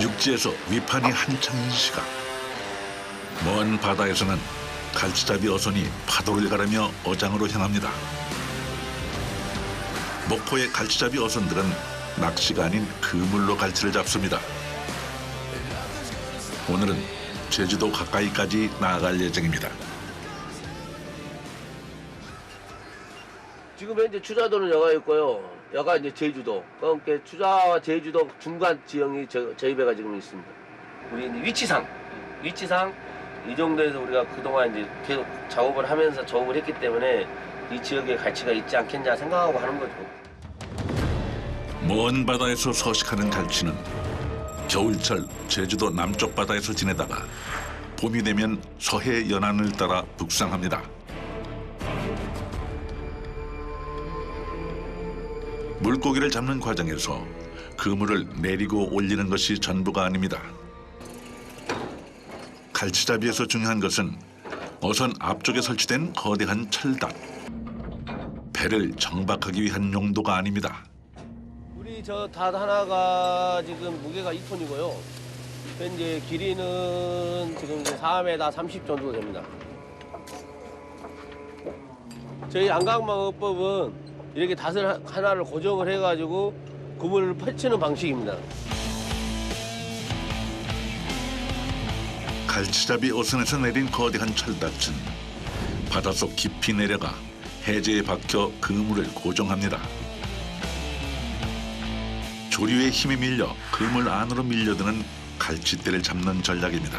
육지에서 위판이 한창인 시각. 먼 바다에서는 갈치잡이 어선이 파도를 가르며 어장으로 향합니다. 목포의 갈치잡이 어선들은 낚시가 아닌 그물로 갈치를 잡습니다. 오늘은 제주도 가까이까지 나아갈 예정입니다. 지금 현재 추자도는 여가 있고요. 여가 이제 제주도. 그러니까 추자와 제주도 중간 지형이 저희 배가 지금 있습니다. 우리 이제 위치상 이 정도에서 우리가 그동안 이제 계속 작업을 하면서 작업을 했기 때문에 이 지역에 가치가 있지 않겠냐 생각하고 하는 거죠. 먼 바다에서 서식하는 갈치는 겨울철 제주도 남쪽 바다에서 지내다가 봄이 되면 서해 연안을 따라 북상합니다. 물고기를 잡는 과정에서 그물을 내리고 올리는 것이 전부가 아닙니다. 갈치잡이에서 중요한 것은 어선 앞쪽에 설치된 거대한 철답. 배를 정박하기 위한 용도가 아닙니다. 우리 저 닷 하나가 지금 무게가 2톤이고요. 현재 길이는 지금 이제 4m 30 정도 됩니다. 저희 안강망어법은 이렇게 닷을 하나를 고정을 해가지고 그물을 펼치는 방식입니다. 갈치잡이 어선에서 내린 거대한 철닫은 바닷속 깊이 내려가 해저에 박혀 그물을 고정합니다. 조류의 힘에 밀려 그물 안으로 밀려드는 갈치떼를 잡는 전략입니다.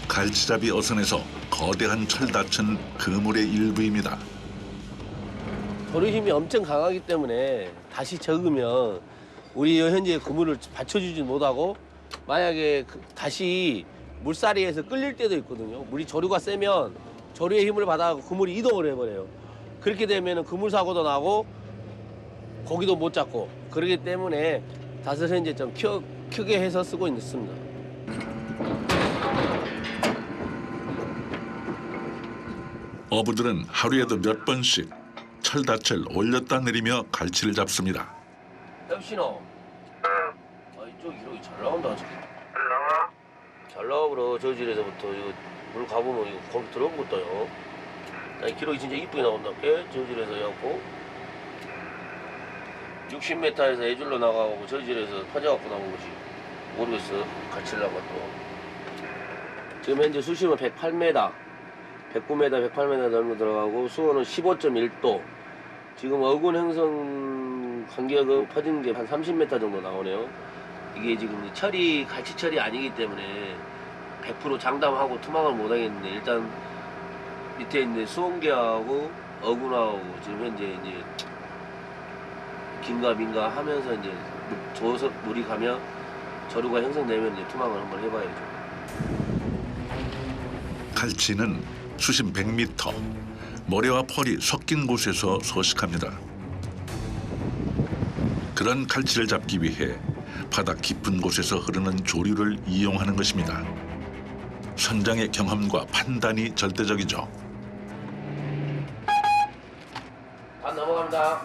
갈치잡이 어선에서 거대한 철닫은 그물의 일부입니다. 조류 힘이 엄청 강하기 때문에 다시 적으면 우리 현재 그물을 받쳐주지 못하고 만약에 다시 물살이에서 끌릴 때도 있거든요. 물이 조류가 세면 조류의 힘을 받아 그물이 이동을 해버려요. 그렇게 되면 그물 사고도 나고 고기도 못 잡고 그렇기 때문에 닷을 현재 좀 크게 해서 쓰고 있습니다. 어부들은 하루에도 몇 번씩 철닫을 올렸다 내리며 갈치를 잡습니다. 엽신호. 이쪽 이렇게 잘 나온다. 잘 나오므로 저질에서부터 이거 물 가보면 이거 거기 들어온 것도요. 기록이 진짜 이쁘게 나온다. 저질에서 해갖고 60m에서 애줄로 나가고 저질에서 파져갖고 나온 것이 모르겠어. 갈치려고 또. 지금 현재 수심은 108m, 109m, 108m 정도 들어가고 수온은 15.1도. 지금 어군 행성 간격은 퍼진 게 한 30m 정도 나오네요. 이게 지금 갈치철이 아니기 때문에 100% 장담하고 투망을 못 하겠는데 일단 밑에 있는 수온계하고 어군하고 지금 현재 이제 긴가 민가 하면서 이제 저서 물이 가면 저류가 형성되면 이제 투망을 한번 해봐야죠. 갈치는 수심 100m, 모래와 펄이 섞인 곳에서 서식합니다. 그런 갈치를 잡기 위해 바다 깊은 곳에서 흐르는 조류를 이용하는 것입니다. 선장의 경험과 판단이 절대적이죠. 반 넘어갑니다.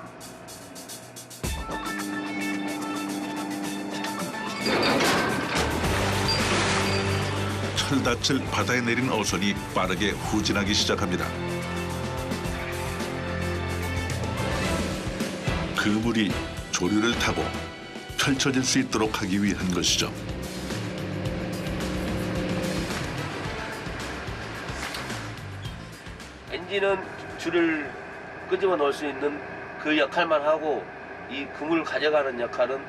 철닫을 바다에 내린 어선이 빠르게 후진하기 시작합니다. 그물이 조류를 타고 펼쳐질 수 있도록 하기 위한 것이죠. 엔진은 줄을 끄집어 넣을 수 있는 그 역할만 하고 이 그물을 가져가는 역할은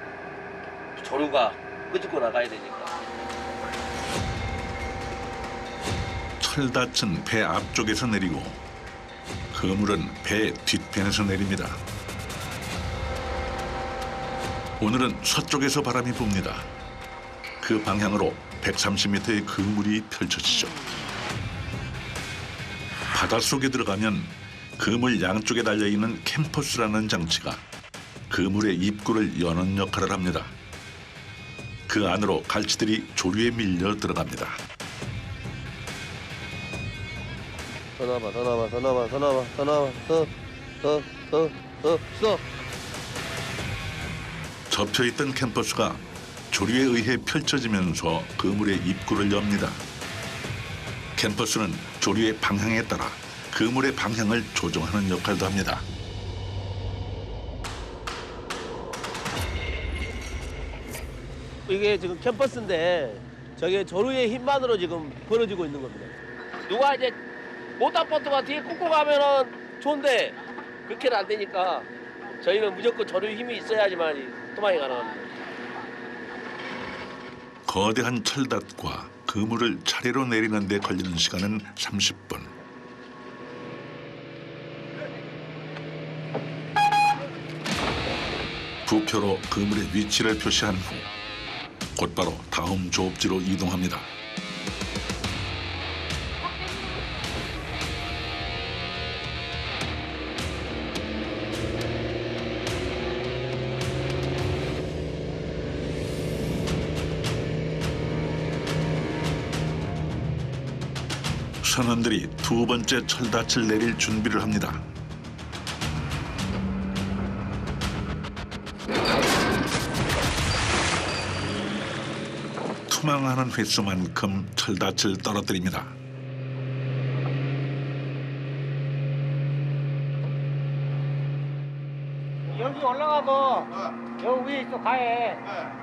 조류가 끄집고 나가야 되니까. 철닫은 배 앞쪽에서 내리고 그물은 배 뒷편에서 내립니다. 오늘은 서쪽에서 바람이 붑니다. 그 방향으로 130m의 그물이 펼쳐지죠. 바닷속에 들어가면 그물 양쪽에 달려있는 캠퍼스라는 장치가 그물의 입구를 여는 역할을 합니다. 그 안으로 갈치들이 조류에 밀려 들어갑니다. 더 나와. 써. 접혀있던 캠퍼스가 조류에 의해 펼쳐지면서 그물의 입구를 엽니다. 캠퍼스는 조류의 방향에 따라 그물의 방향을 조정하는 역할도 합니다. 이게 지금 캠퍼스인데 저게 조류의 힘만으로 지금 벌어지고 있는 겁니다. 누가 이제 모터보트가 뒤에 꽂고 가면은 좋은데 그렇게는 안 되니까 저희는 무조건 조류의 힘이 있어야지만 이 토막이 가능합니다. 거대한 철닫과 그물을 차례로 내리는 데 걸리는 시간은 30분. 부표로 그물의 위치를 표시한 후 곧바로 다음 조업지로 이동합니다. 선원들이 두 번째 철닫을 내릴 준비를 합니다. 투망하는 횟수만큼 철닫을 떨어뜨립니다. 여기 올라가고 여기 위에 또 가해.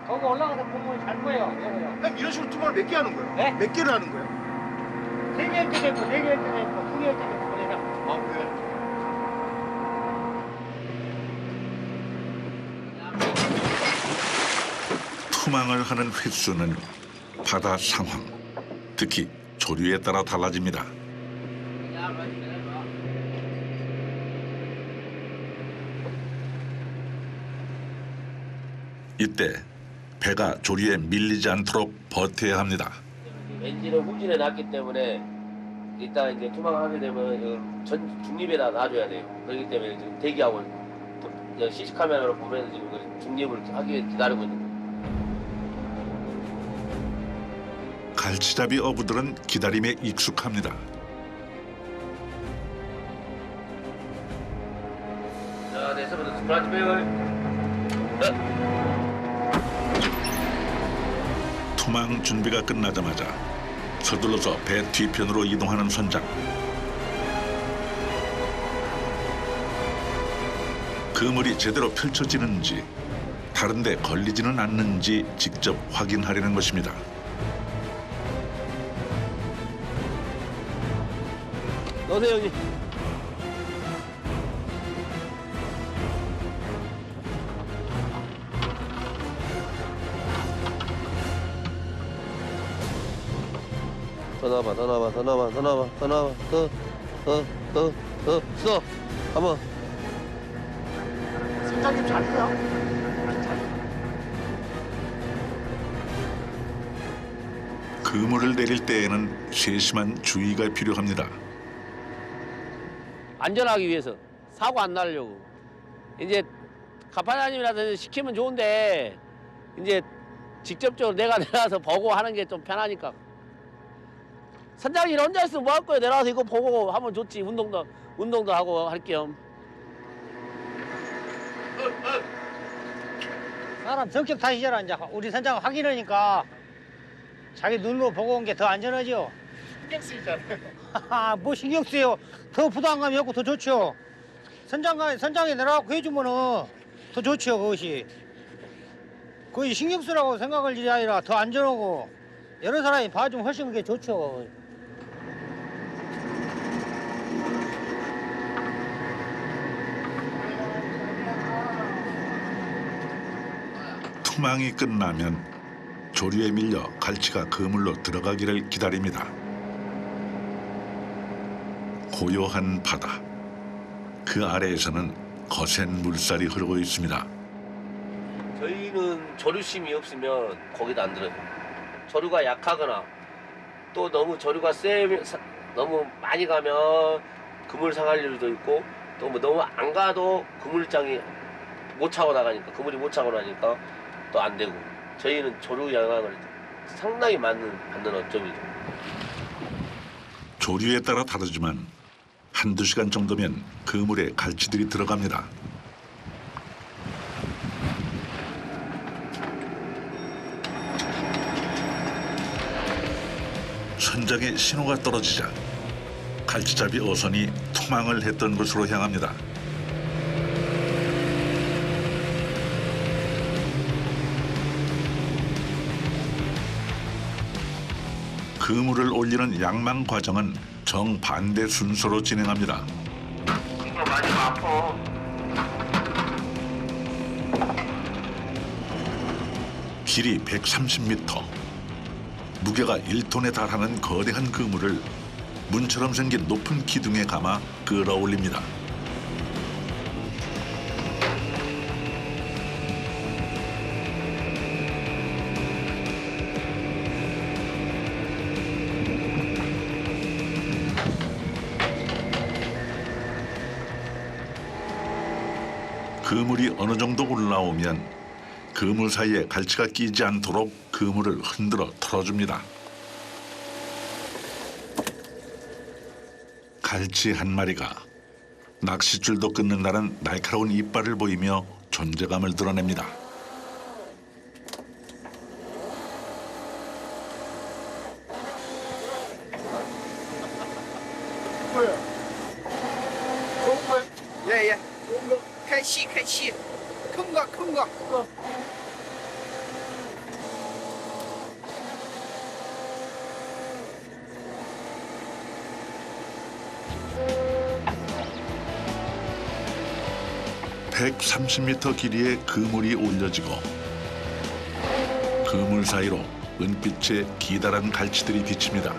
거기 올라가서 보면 잘 보여. 여기요. 그럼 이런 식으로 투망을 몇 개 하는 거예요? 네? 몇 개를 하는 거예요? 3개일 때도 있고 4개일 때도 있고 2개일 때도 있고 그래서 아, 그래요? 투망을 하는 횟수는 바다 상황, 특히 조류에 따라 달라집니다. 이때 배가 조류에 밀리지 않도록 버텨야 합니다. 엔진을 후진해 놨기 때문에 이따 이제 투망하게 되면 전 중립에다 놔줘야 돼요. 그렇기 때문에 지금 대기하고 CC 카메라로 보면 지금 그 중립을 하기 위해 기다리고 있는 거예요. 갈치잡이 어부들은 기다림에 익숙합니다. 자, 네, 서부터 스프라치 백을. 투망 준비가 끝나자마자 서둘러서 배 뒤편으로 이동하는 선장. 그물이 제대로 펼쳐지는지 다른 데 걸리지는 않는지 직접 확인하려는 것입니다. 넣으세요, 형님. 더 나와, 더 나와, 더 나와, 더 나와, 더 나와, 더 써. 한번. 선장님 잘해요? 그물을 내릴 때에는 세심한 주의가 필요합니다. 안전하기 위해서 사고 안 나려고 이제 가파사님이라든지 시키면 좋은데 이제 직접적으로 내가 내려와서 보고 하는 게 좀 편하니까 선장님 혼자 있으면 뭐 할 거예요? 내려와서 이거 보고 하면 좋지. 운동도 하고 할 겸. 사람 성격 탓이잖아. 이제 우리 선장 확인하니까 자기 눈으로 보고 온 게 더 안전하죠. 신경 쓰이잖아요. 뭐 신경 쓰여. 더 부담감이 없고 더 좋죠. 선장이 내려가고 해주면은 더 좋죠. 그것이 거의 신경 쓰라고 생각할 일이 아니라 더 안전하고 여러 사람이 봐주면 훨씬 그게 좋죠. 투망이 끝나면 조류에 밀려 갈치가 그물로 들어가기를 기다립니다. 고요한 바다. 그 아래에서는 거센 물살이 흐르고 있습니다. 저희는 조류심이 없으면 거기도 안 들어요. 조류가 약하거나 또 너무 조류가 너무 많이 가면 그물 상할 일도 있고 또 뭐 너무 안 가도 그물장이 못 차고 나가니까 그물이 못 차고 나니까 또 안 되고 저희는 조류 영향을 상당히 받는 어점이죠. 조류에 따라 다르지만 한두 시간 정도면 그물에 갈치들이 들어갑니다. 현장에 신호가 떨어지자 갈치잡이 어선이 투망을 했던 곳으로 향합니다. 그물을 올리는 양망 과정은 정반대 순서로 진행합니다. 이거 맞으면 아파. 길이 130m, 무게가 1톤에 달하는 거대한 그물을 문처럼 생긴 높은 기둥에 감아 끌어올립니다. 그물이 어느 정도 올라오면 그물 사이에 갈치가 끼지 않도록 그물을 흔들어 털어줍니다. 갈치 한 마리가 낚싯줄도 끊는다는 날카로운 이빨을 보이며 존재감을 드러냅니다. 예예.开气，坑个。 130m 길이의 그물이 올려지고 그물 사이로 은빛의 기다란 갈치들이 비칩니다.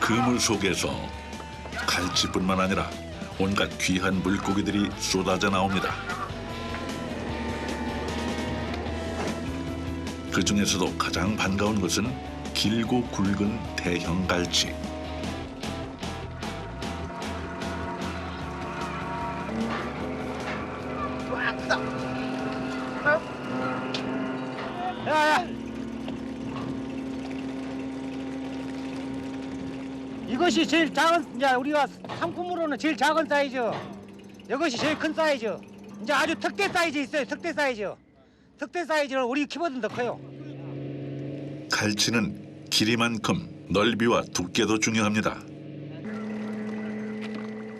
그물 속에서 갈치뿐만 아니라 온갖 귀한 물고기들이 쏟아져 나옵니다. 그 중에서도 가장 반가운 것은 길고 굵은 대형 갈치. 야. 이것이 제일 작은, 이제 우리가 상품으로는 제일 작은 사이즈. 이것이 제일 큰 사이즈. 이제 아주 특대 사이즈 있어요. 특대 사이즈. 특대 사이즈는 우리 키보드는 더 커요. 갈치는 길이만큼 넓이와 두께도 중요합니다.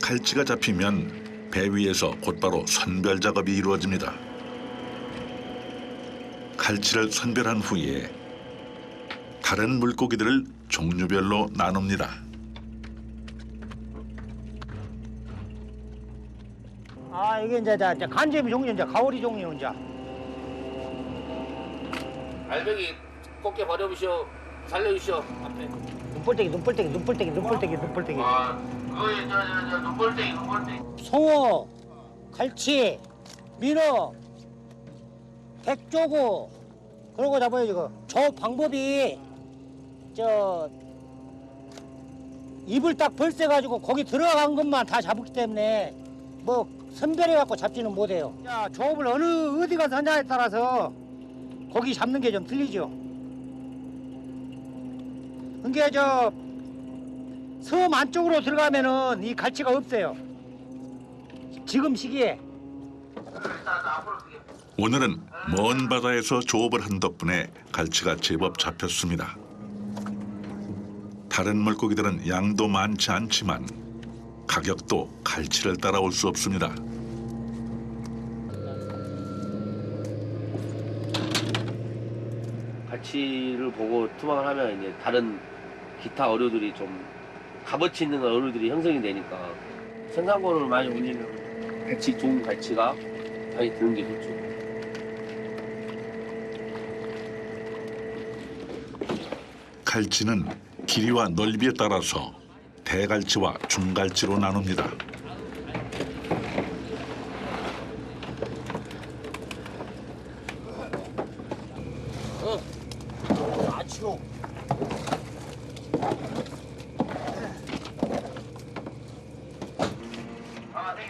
갈치가 잡히면 배 위에서 곧바로 선별 작업이 이루어집니다. 갈치를 선별한 후에 다른 물고기들을 종류별로 나눕니다. 아, 이게 이제 간재미 종류, 이제 가오리 종류, 이제. 알배기 꽃게 버려보시오. 살려주시오. 앞에. 눈볼때기. 아, 그거 저 눈볼때기. 송어, 갈치, 민어, 백조구, 그러고 잡아요, 지금. 저 방법이, 입을 딱 벌써가지고 거기 들어간 것만 다 잡았기 때문에 뭐 선별해갖고 잡지는 못해요. 자, 조업을 어디 가서 하냐에 따라서 고기 잡는 게 좀 틀리죠. 그러니까 섬 안쪽으로 들어가면은 이 갈치가 없어요. 지금 시기에. 오늘은 먼 바다에서 조업을 한 덕분에 갈치가 제법 잡혔습니다. 다른 물고기들은 양도 많지 않지만 가격도 갈치를 따라올 수 없습니다. 갈치를 보고 투망을 하면 이제 다른 기타 어류들이 좀 값어치 있는 어류들이 형성이 되니까 생산권을 많이 올리면 갈치, 좋은 갈치가 많이 드는 게 좋죠. 갈치는 길이와 넓이에 따라서 대갈치와 중갈치로 나눕니다.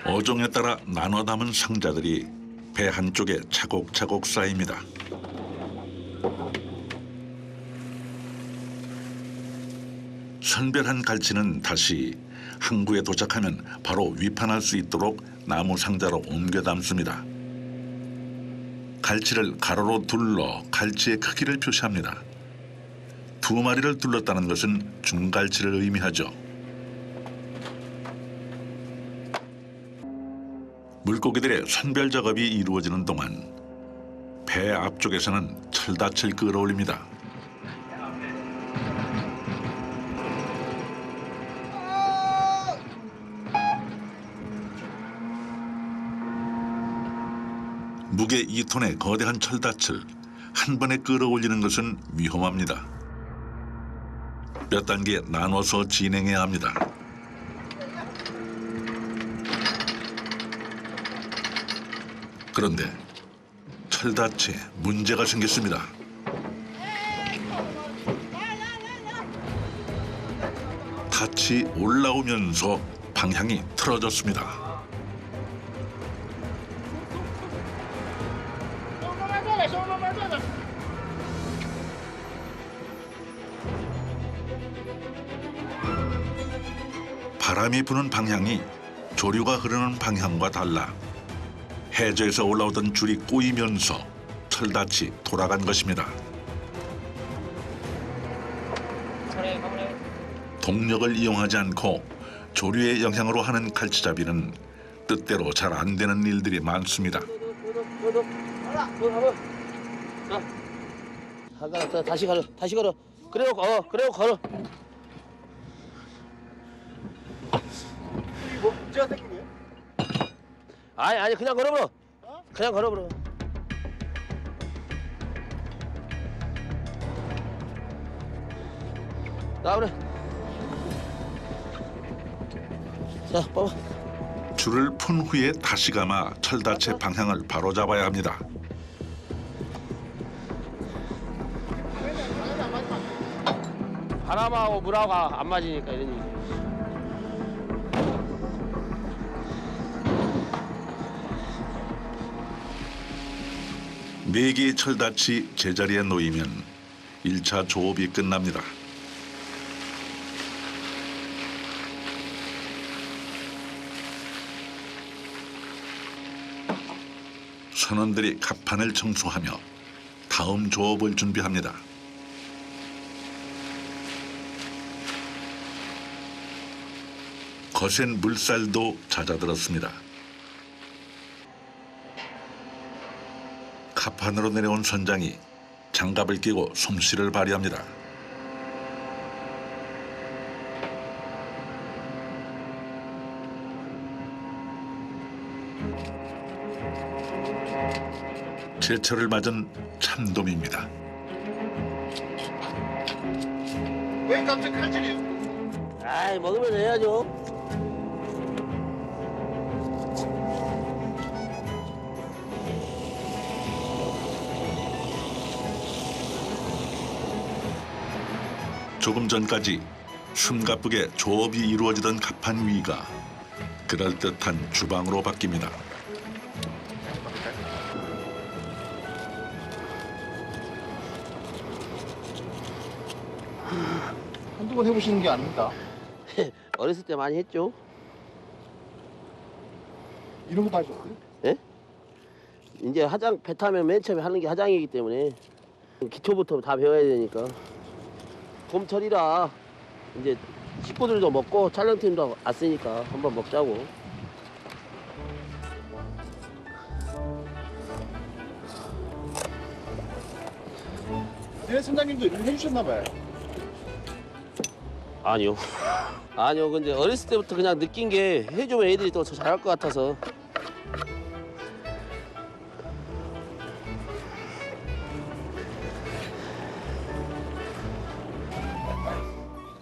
어종에 따라 나눠 담은 상자들이 배 한쪽에 차곡차곡 쌓입니다. 선별한 갈치는 다시 항구에 도착하면 바로 위판할 수 있도록 나무 상자로 옮겨 담습니다. 갈치를 가로로 둘러 갈치의 크기를 표시합니다. 2마리를 둘렀다는 것은 중갈치를 의미하죠. 물고기들의 선별 작업이 이루어지는 동안 배 앞쪽에서는 철닫을 끌어올립니다. 무게 2톤의 거대한 철닫을 한 번에 끌어올리는 것은 위험합니다. 몇 단계 나눠서 진행해야 합니다. 그런데 철닫에 문제가 생겼습니다. 닻이 올라오면서 방향이 틀어졌습니다. 바람이 부는 방향이 조류가 흐르는 방향과 달라 해저에서 올라오던 줄이 꼬이면서 철닫이 돌아간 것입니다. 동력을 이용하지 않고 조류의 영향으로 하는 갈치잡이는 뜻대로 잘 안 되는 일들이 많습니다. 다시 걸어. 그래요, 걸어. 뭐 문제가 생긴 거예요? 아니, 그냥 걸어버려. 그냥 걸어버려. 나 그래. 자, 봐봐. 줄을 푼 후에 다시 감아 철닫의 방향을 바로잡아야 합니다. 바람하고 물하고 안 맞으니까 이런 얘기. 네 개의 철닫이 제자리에 놓이면 1차 조업이 끝납니다. 선원들이 갑판을 청소하며 다음 조업을 준비합니다. 거센 물살도 잦아들었습니다. 갑판으로 내려온 선장이 장갑을 끼고 솜씨를 발휘합니다. 제철을 맞은 참돔입니다. 왜 갑자기 칼질이에요? 아이, 먹으면 해야죠. 조금 전까지 숨가쁘게 조업이 이루어지던 갑판 위가 그럴듯한 주방으로 바뀝니다. 한두 번 해보시는 게 아닙니다. 어렸을 때 많이 했죠. 이런 것도 하셨어요? 예? 이제 배 타면 맨 처음에 하는 게 화장이기 때문에 기초부터 다 배워야 되니까. 봄철이라 이제 식구들도 먹고 촬영팀도 왔으니까 한번 먹자고. 네, 선장님도 이런 거 해주셨나 봐요. 아니요. 아니요. 근데 어렸을 때부터 그냥 느낀 게 해주면 애들이 더 잘할 것 같아서.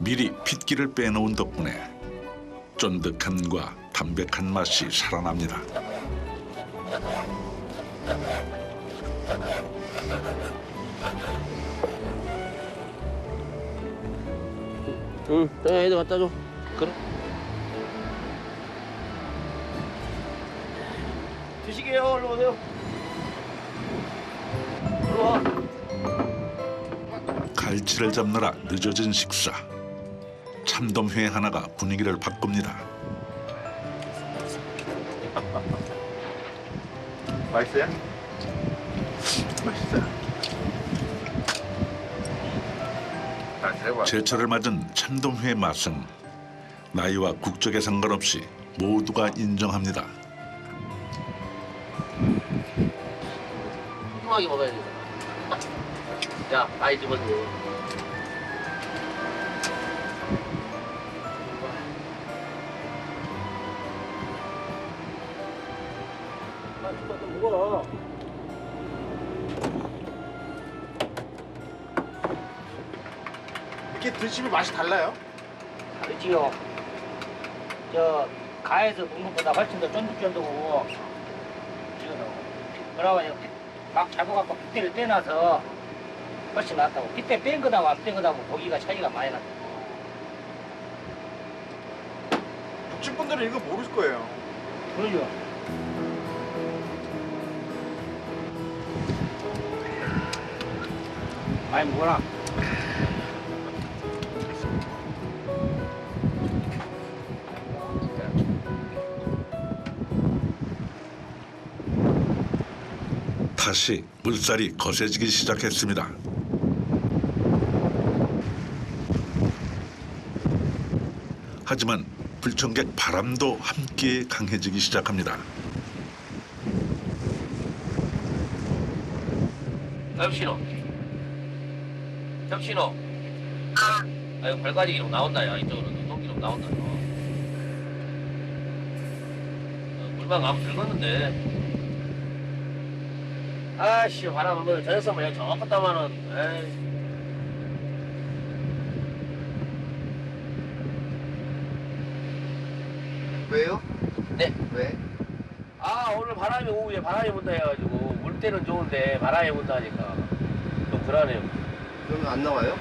미리 핏기를 빼놓은 덕분에 쫀득함과 담백한 맛이 살아납니다. 응, 애들 갖다 줘. 그래. 드시게요. 얼른 오세요. 일로 와. 갈치를 잡느라 늦어진 식사. 참돔회 하나가 분위기를 바꿉니다. 맛있어요? 맛있어요. 제철을 맞은 참돔회의 맛은 나이와 국적에 상관없이 모두가 인정합니다. 뚱하게 먹어야 되잖아. 야, 많이 집었니? 먹어. 이렇게 드시면 맛이 달라요? 다르지요. 저 가에서 먹는 것보다 훨씬 더 쫀득쫀득하고 그러고 막 잡아갖고 빗대를 떼놔서 훨씬 낫다고. 빗대 뺀 거다고 안 뺀 거다고 고기가 차이가 많이 나. 북측분들은 이거 모를 거예요. 그러죠. 많이 먹어라. 다시 물살이 거세지기 시작했습니다. 하지만 불청객 바람도 함께 강해지기 시작합니다. 접시노. 접시노. 아이고 발가지 기록 나온다 야 이쪽으로 눈동 기록 나온다. 물방 가면 늙었는데. 아씨 바람 한번 저녁 선물 저 컸다마는 에이. 왜요? 네. 왜? 아 오늘 바람이 오후에 바람이 분다 해가지고 물 때는 좋은데 바람이 분다 하니까 좀 불안해요. 그러면 안 나와요?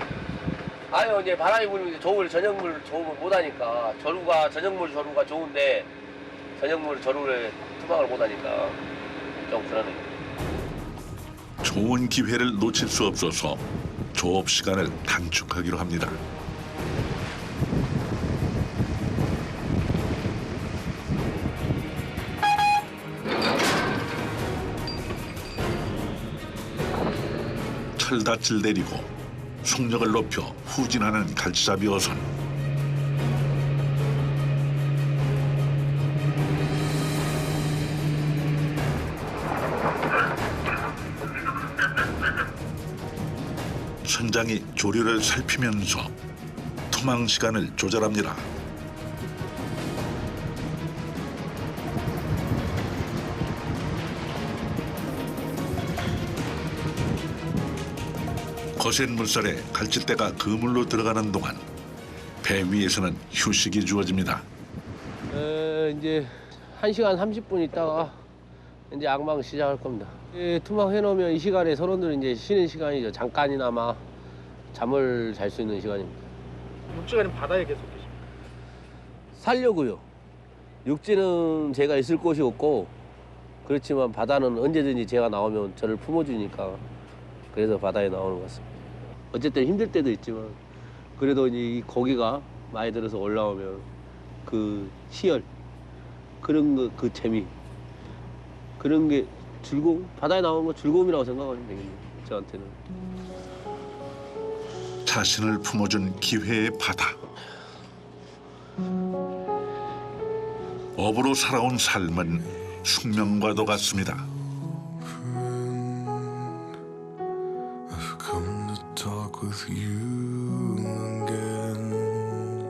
아유 이제 바람이 불면 이제 저울 저녁물 조업을 못하니까 저녁물 조루가 좋은데 저녁물 조루를 투방을 못하니까 좀 불안해요. 좋은 기회를 놓칠 수 없어서 조업 시간을 단축하기로 합니다. 철닫을 내리고 속력을 높여 후진하는 갈치잡이 어선. 선장이 조류를 살피면서 투망 시간을 조절합니다. 거센 물살에 갈치대가 그물로 들어가는 동안 배 위에서는 휴식이 주어집니다. 이제 1시간 30분 있다가 이제 악망 시작할 겁니다. 투망 해놓으면 이 시간에 선원들은 이제 쉬는 시간이죠. 잠깐이나마 잠을 잘 수 있는 시간입니다. 육지가는 바다에 계속 계십니까? 살려고요. 육지는 제가 있을 곳이 없고 그렇지만 바다는 언제든지 제가 나오면 저를 품어주니까 그래서 바다에 나오는 것 같습니다. 어쨌든 힘들 때도 있지만 그래도 이제 이 고기가 많이 들어서 올라오면 그 희열 그런 거 그 재미 그런 게 즐거움 바다에 나오는 거 즐거움이라고 생각하면 되겠네요. 저한테는. 자신을 품어준 기회의 바다. 업으로 살아온 삶은 숙명과도 같습니다. I've come to talk with you again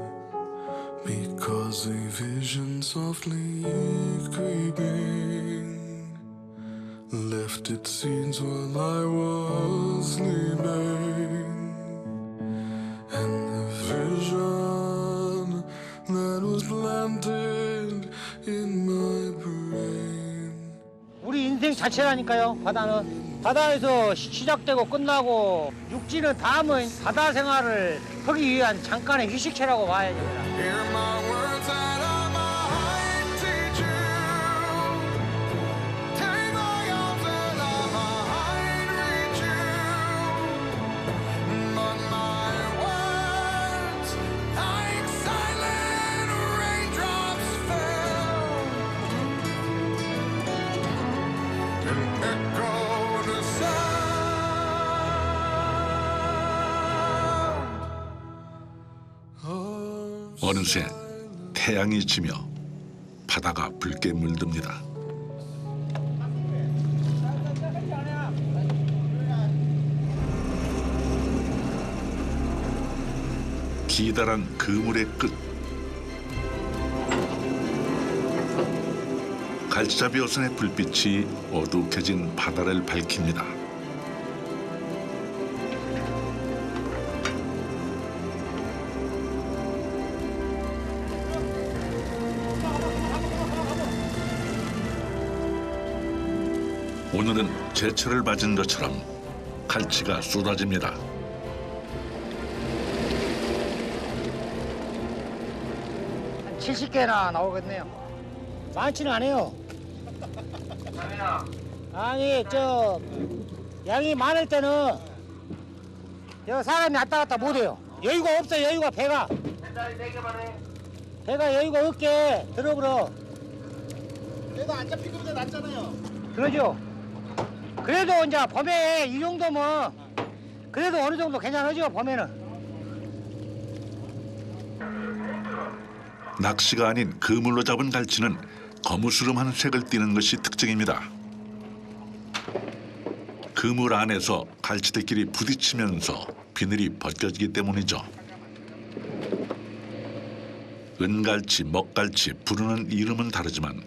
because a vision softly creeping left its seeds while I was sleeping, and the vision that was planted in my brain. 우리 인생 자체라니까요. 바다는 바다에서 시작되고 끝나고 육지는 다음은 바다 생활을 하기 위한 잠깐의 휴식처라고 봐야 됩니다. Hear my words that I might teach you. Take my arms that I might reach you. But my words, like 어느새 태양이 지며 바다가 붉게 물듭니다. 기다란 그물의 끝. 갈치잡이 어선의 불빛이 어둑해진 바다를 밝힙니다. 오늘은 제철을 맞은 것처럼 갈치가 쏟아집니다. 한 70개나 나오겠네요. 많지는 않아요. 아니 저 양이 많을 때는 여 사람이 왔다 갔다 못해요. 여유가 없어요. 여유가 배가 여유가 없게 들어버려. 내가 안 잡힌 것보다 낫잖아요. 그러죠. 그래도 이제 봄에 이 정도면 그래도 어느 정도 괜찮으죠. 봄에는. 낚시가 아닌 그물로 잡은 갈치는 거무스름한 색을 띠는 것이 특징입니다. 그물 안에서 갈치들끼리 부딪히면서 비늘이 벗겨지기 때문이죠. 은갈치, 먹갈치 부르는 이름은 다르지만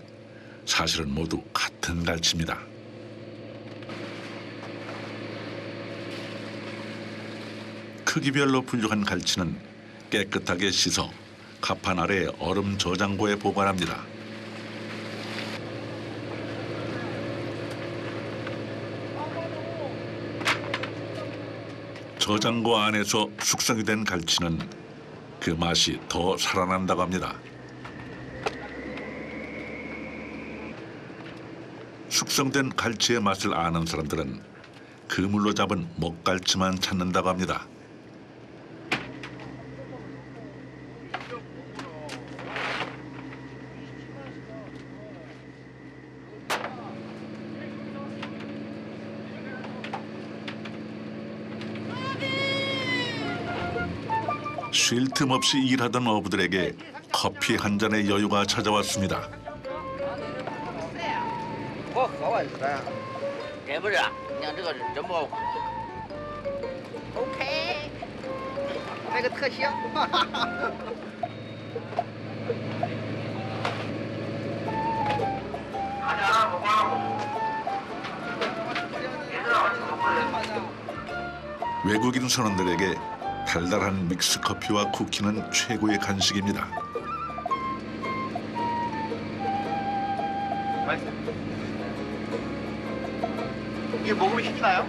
사실은 모두 같은 갈치입니다. 크기별로 분류한 갈치는 깨끗하게 씻어 갑판 아래 얼음 저장고에 보관합니다. 저장고 안에서 숙성이 된 갈치는 그 맛이 더 살아난다고 합니다. 숙성된 갈치의 맛을 아는 사람들은 그물로 잡은 먹갈치만 찾는다고 합니다. 쉴 틈 없이 일하던 어부들에게 커피 한 잔의 여유가 찾아왔습니다. 我喝完噻，也不是，你看这个真不好喝。OK，来个特效，哈哈哈。 외국인 선원들에게 달달한 믹스 커피와 쿠키는 최고의 간식입니다. 이게 먹으면 힘이 나요?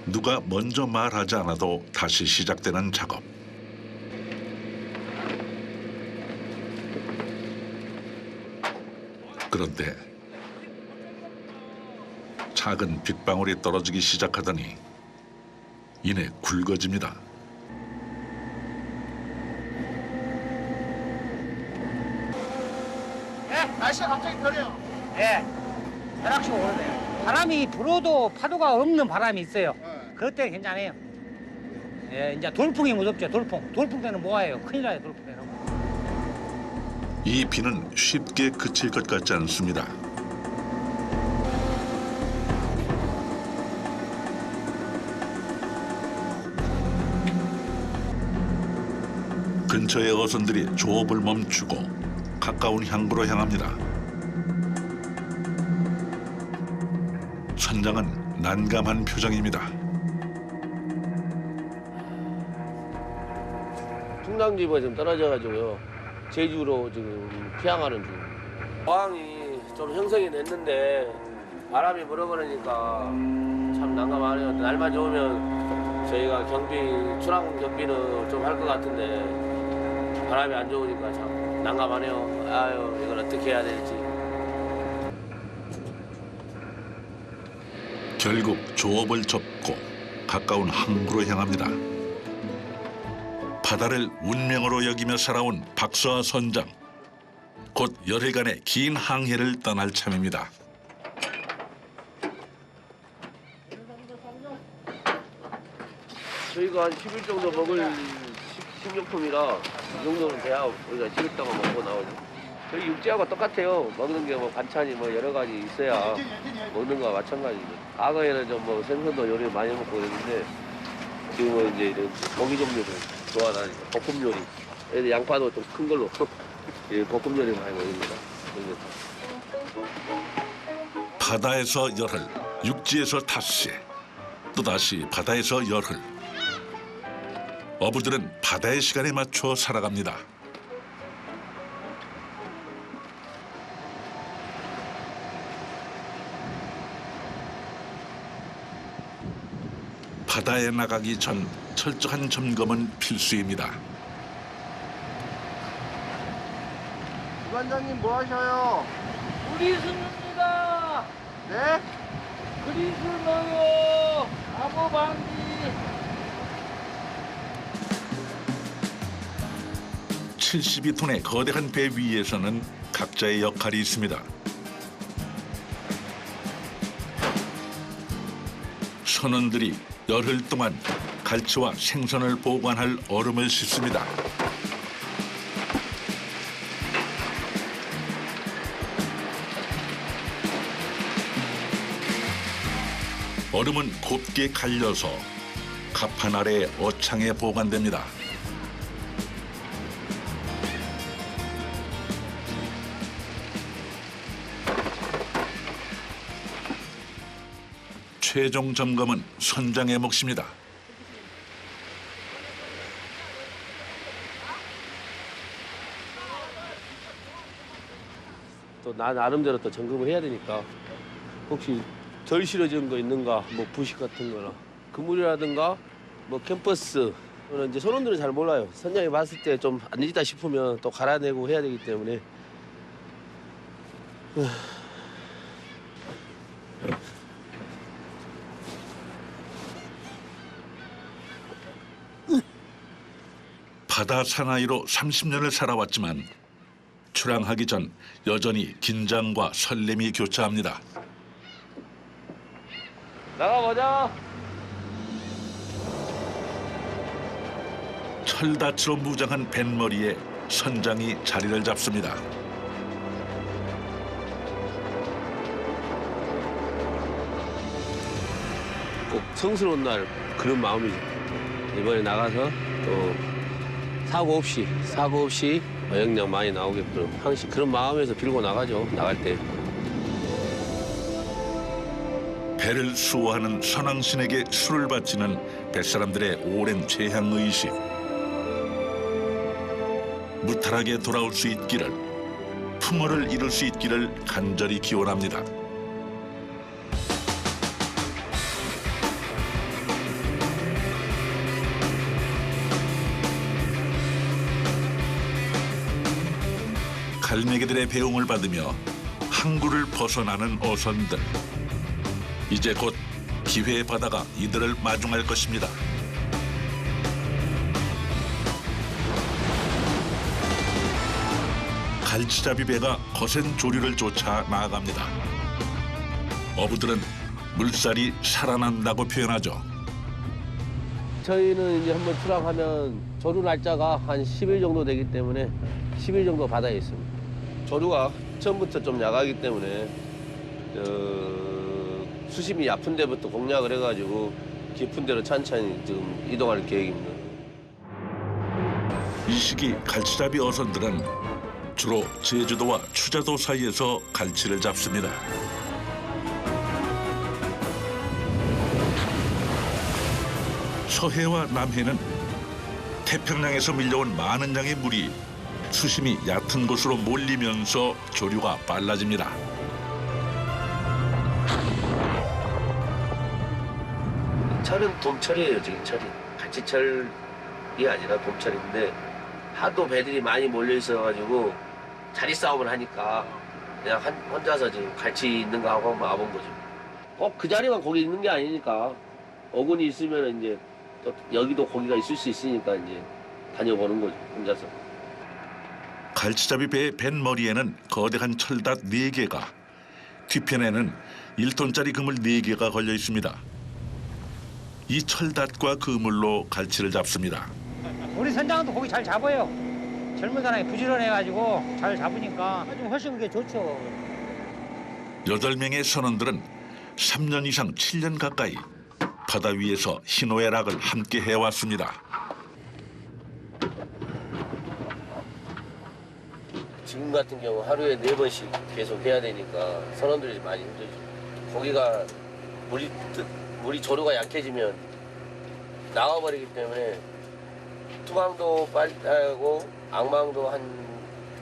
누가 먼저 말하지 않아도 다시 시작되는 작업. 그런데 작은 빗방울이 떨어지기 시작하더니 이내 굵어집니다. 날씨가 갑자기 변해요. 예. 벼락치고 오르네요. 바람이 불어도 파도가 없는 바람이 있어요. 그럴 때는 괜찮아요. 예, 이제 돌풍이 무섭죠. 돌풍 때는 뭐예요? 큰일 나요. 돌풍 때는. 이 비는 쉽게 그칠 것 같지 않습니다. 근처의 어선들이 조업을 멈추고 가까운 항구로 향합니다. 선장은 난감한 표정입니다. 중랑지부가 좀 떨어져가지고요. 제주로 지금 피항하는 중. 어항이 좀 형성이 됐는데 바람이 불어버리니까 참 난감하네요. 날만 좋으면 저희가 출항 경비는 좀 할 것 같은데 바람이 안 좋으니까 참 난감하네요. 아유, 이걸 어떻게 해야 될지. 결국 조업을 접고 가까운 항구로 향합니다. 바다를 운명으로 여기며 살아온 박서아 선장. 곧 열흘간의 긴 항해를 떠날 참입니다. 저희가 한 10일 정도 먹을 식료품이라 이 정도는 돼야 우리가 10일 동안 먹고 나오죠. 저희 육지하고 똑같아요. 먹는 게 뭐 반찬이 뭐 여러 가지 있어야 먹는 거와 마찬가지죠. 과거에는 좀 뭐 생선도 요리 많이 먹고 그랬는데 지금은 이제 이런 고기 종류를 좋아하니까 볶음 요리. 애들 양파도 좀 큰 걸로 예, 볶음 요리 많이 먹습니다. 바다에서 열흘, 육지에서 닷새, 또다시 바다에서 열흘. 어부들은 바다의 시간에 맞춰 살아갑니다. 바다에 나가기 전 철저한 점검은 필수입니다. 주반장님 뭐 하셔요? 그리스입니다. 네? 그리스 넣어요. 나무 방지. 72톤의 거대한 배 위에서는 각자의 역할이 있습니다. 선원들이 열흘 동안 갈치와 생선을 보관할 얼음을 씻습니다. 얼음은 곱게 갈려서 갑판 아래 어창에 보관됩니다. 최종 점검은 선장의 몫입니다. 또 나 나름대로 또 점검을 해야 되니까 혹시 덜 실어진 거 있는가, 뭐 부식 같은 거나 그물이라든가 뭐 캠퍼스 그런 이제 선원들은 잘 몰라요. 선장이 봤을 때 좀 안 되겠다 싶으면 또 갈아내고 해야 되기 때문에 바다 사나이로 30년을 살아왔지만 출항하기 전 여전히 긴장과 설렘이 교차합니다. 나가보자. 철다치로 무장한 뱃머리에 선장이 자리를 잡습니다. 꼭 성스러운 날 그런 마음이죠. 이번에 나가서 또 사고 없이 영양 많이 나오게끔 항상 그런 마음에서 빌고 나가죠. 나갈 때. 배를 수호하는 선왕신에게 술을 바치는 뱃사람들의 오랜 재향의식. 무탈하게 돌아올 수 있기를, 풍어를 이룰 수 있기를 간절히 기원합니다. 갈매기들의 배웅을 받으며 항구를 벗어나는 어선들. 이제 곧 기회의 바다가 이들을 마중할 것입니다. 갈치잡이 배가 거센 조류를 쫓아 나아갑니다. 어부들은 물살이 살아난다고 표현하죠. 저희는 이제 한번 출항하면 조류 날짜가 한 10일 정도 되기 때문에 10일 정도 바다에 있습니다. 조류가 처음부터 좀 약하기 때문에 수심이 얕은 데부터 공략을 해가지고 깊은 데로 천천히 지금 이동할 계획입니다. 이 시기 갈치잡이 어선들은 주로 제주도와 추자도 사이에서 갈치를 잡습니다. 서해와 남해는 태평양에서 밀려온 많은 양의 물이 수심이 얕은 곳으로 몰리면서 조류가 빨라집니다. 철은 봄철이에요. 지금 철이 갈치철이 아니라 봄철인데 하도 배들이 많이 몰려 있어가지고 자리 싸움을 하니까 그냥 혼자서 지금 갈치 있는가 하고 한번 와본 거죠. 꼭 그 자리만 거기 있는 게 아니니까 어군이 있으면 이제 또 여기도 고기가 있을 수 있으니까 이제 다녀보는 거죠. 혼자서. 갈치잡이 배의 뱃머리에는 거대한 철닷 4개가, 뒤편에는 1톤짜리 그물 4개가 걸려 있습니다. 이 철닷과 그물로 갈치를 잡습니다. 우리 선장도 고기 잘 잡아요. 젊은 사람이 부지런해가지고 잘 잡으니까 좀 훨씬 그게 좋죠. 8명의 선원들은 3년 이상 7년 가까이 바다 위에서 희노애락을 함께 해왔습니다. 지금 같은 경우 하루에 4번씩 계속 해야 되니까 선원들이 많이 힘들죠. 고기가 물이 조류가 약해지면 나와버리기 때문에 투망도 빨리 하고 앙망도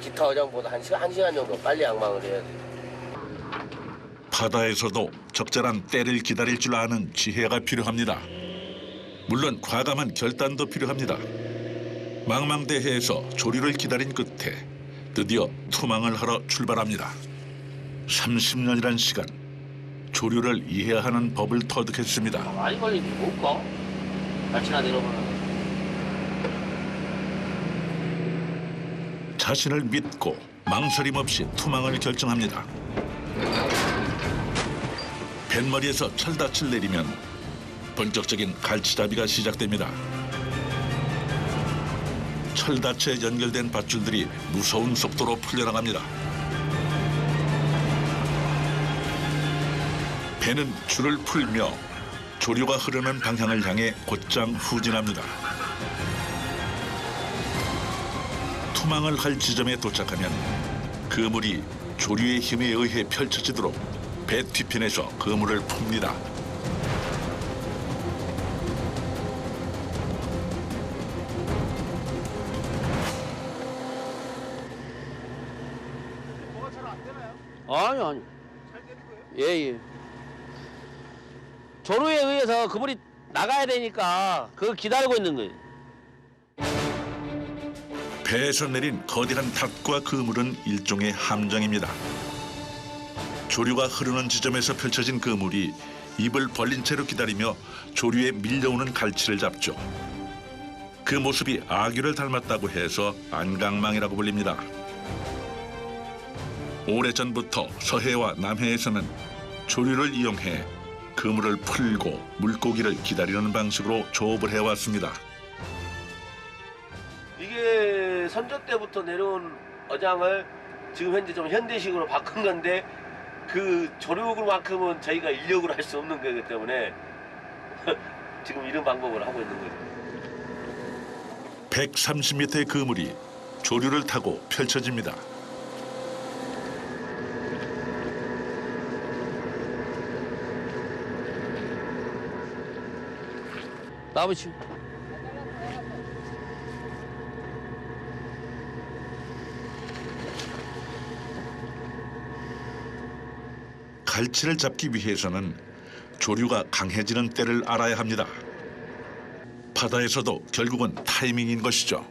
기타 어장보다 한 시간 정도 빨리 앙망을 해야 돼요. 바다에서도 적절한 때를 기다릴 줄 아는 지혜가 필요합니다. 물론 과감한 결단도 필요합니다. 망망대해에서 조류를 기다린 끝에 드디어 투망을 하러 출발합니다. 30년이란 시간, 조류를 이해하는 법을 터득했습니다. 많이 걸리지 뭘까? 갈치나 내려보면 자신을 믿고 망설임 없이 투망을 결정합니다. 뱃머리에서 철닫을 내리면 본격적인 갈치잡이가 시작됩니다. 철닫에 연결된 밧줄들이 무서운 속도로 풀려나갑니다. 배는 줄을 풀며 조류가 흐르는 방향을 향해 곧장 후진합니다. 투망을 할 지점에 도착하면 그물이 조류의 힘에 의해 펼쳐지도록 배 뒤편에서 그물을 풉니다. 아니. 예. 조류에 의해서 그물이 나가야 되니까 그걸 기다리고 있는 거예요. 배에서 내린 거대한 탑과 그물은 일종의 함정입니다. 조류가 흐르는 지점에서 펼쳐진 그물이 입을 벌린 채로 기다리며 조류에 밀려오는 갈치를 잡죠. 그 모습이 아귀를 닮았다고 해서 안강망이라고 불립니다. 오래전부터 서해와 남해에서는 조류를 이용해 그물을 풀고 물고기를 기다리는 방식으로 조업을 해왔습니다. 이게 선조 때부터 내려온 어장을 지금 현재 좀 현대식으로 바꾼 건데 그 조류만큼은 저희가 인력으로 할 수 없는 거기 때문에 지금 이런 방법을 하고 있는 거죠. 130m의 그물이 조류를 타고 펼쳐집니다. 나무치. 갈치를 잡기 위해서는 조류가 강해지는 때를 알아야 합니다. 바다에서도 결국은 타이밍인 것이죠.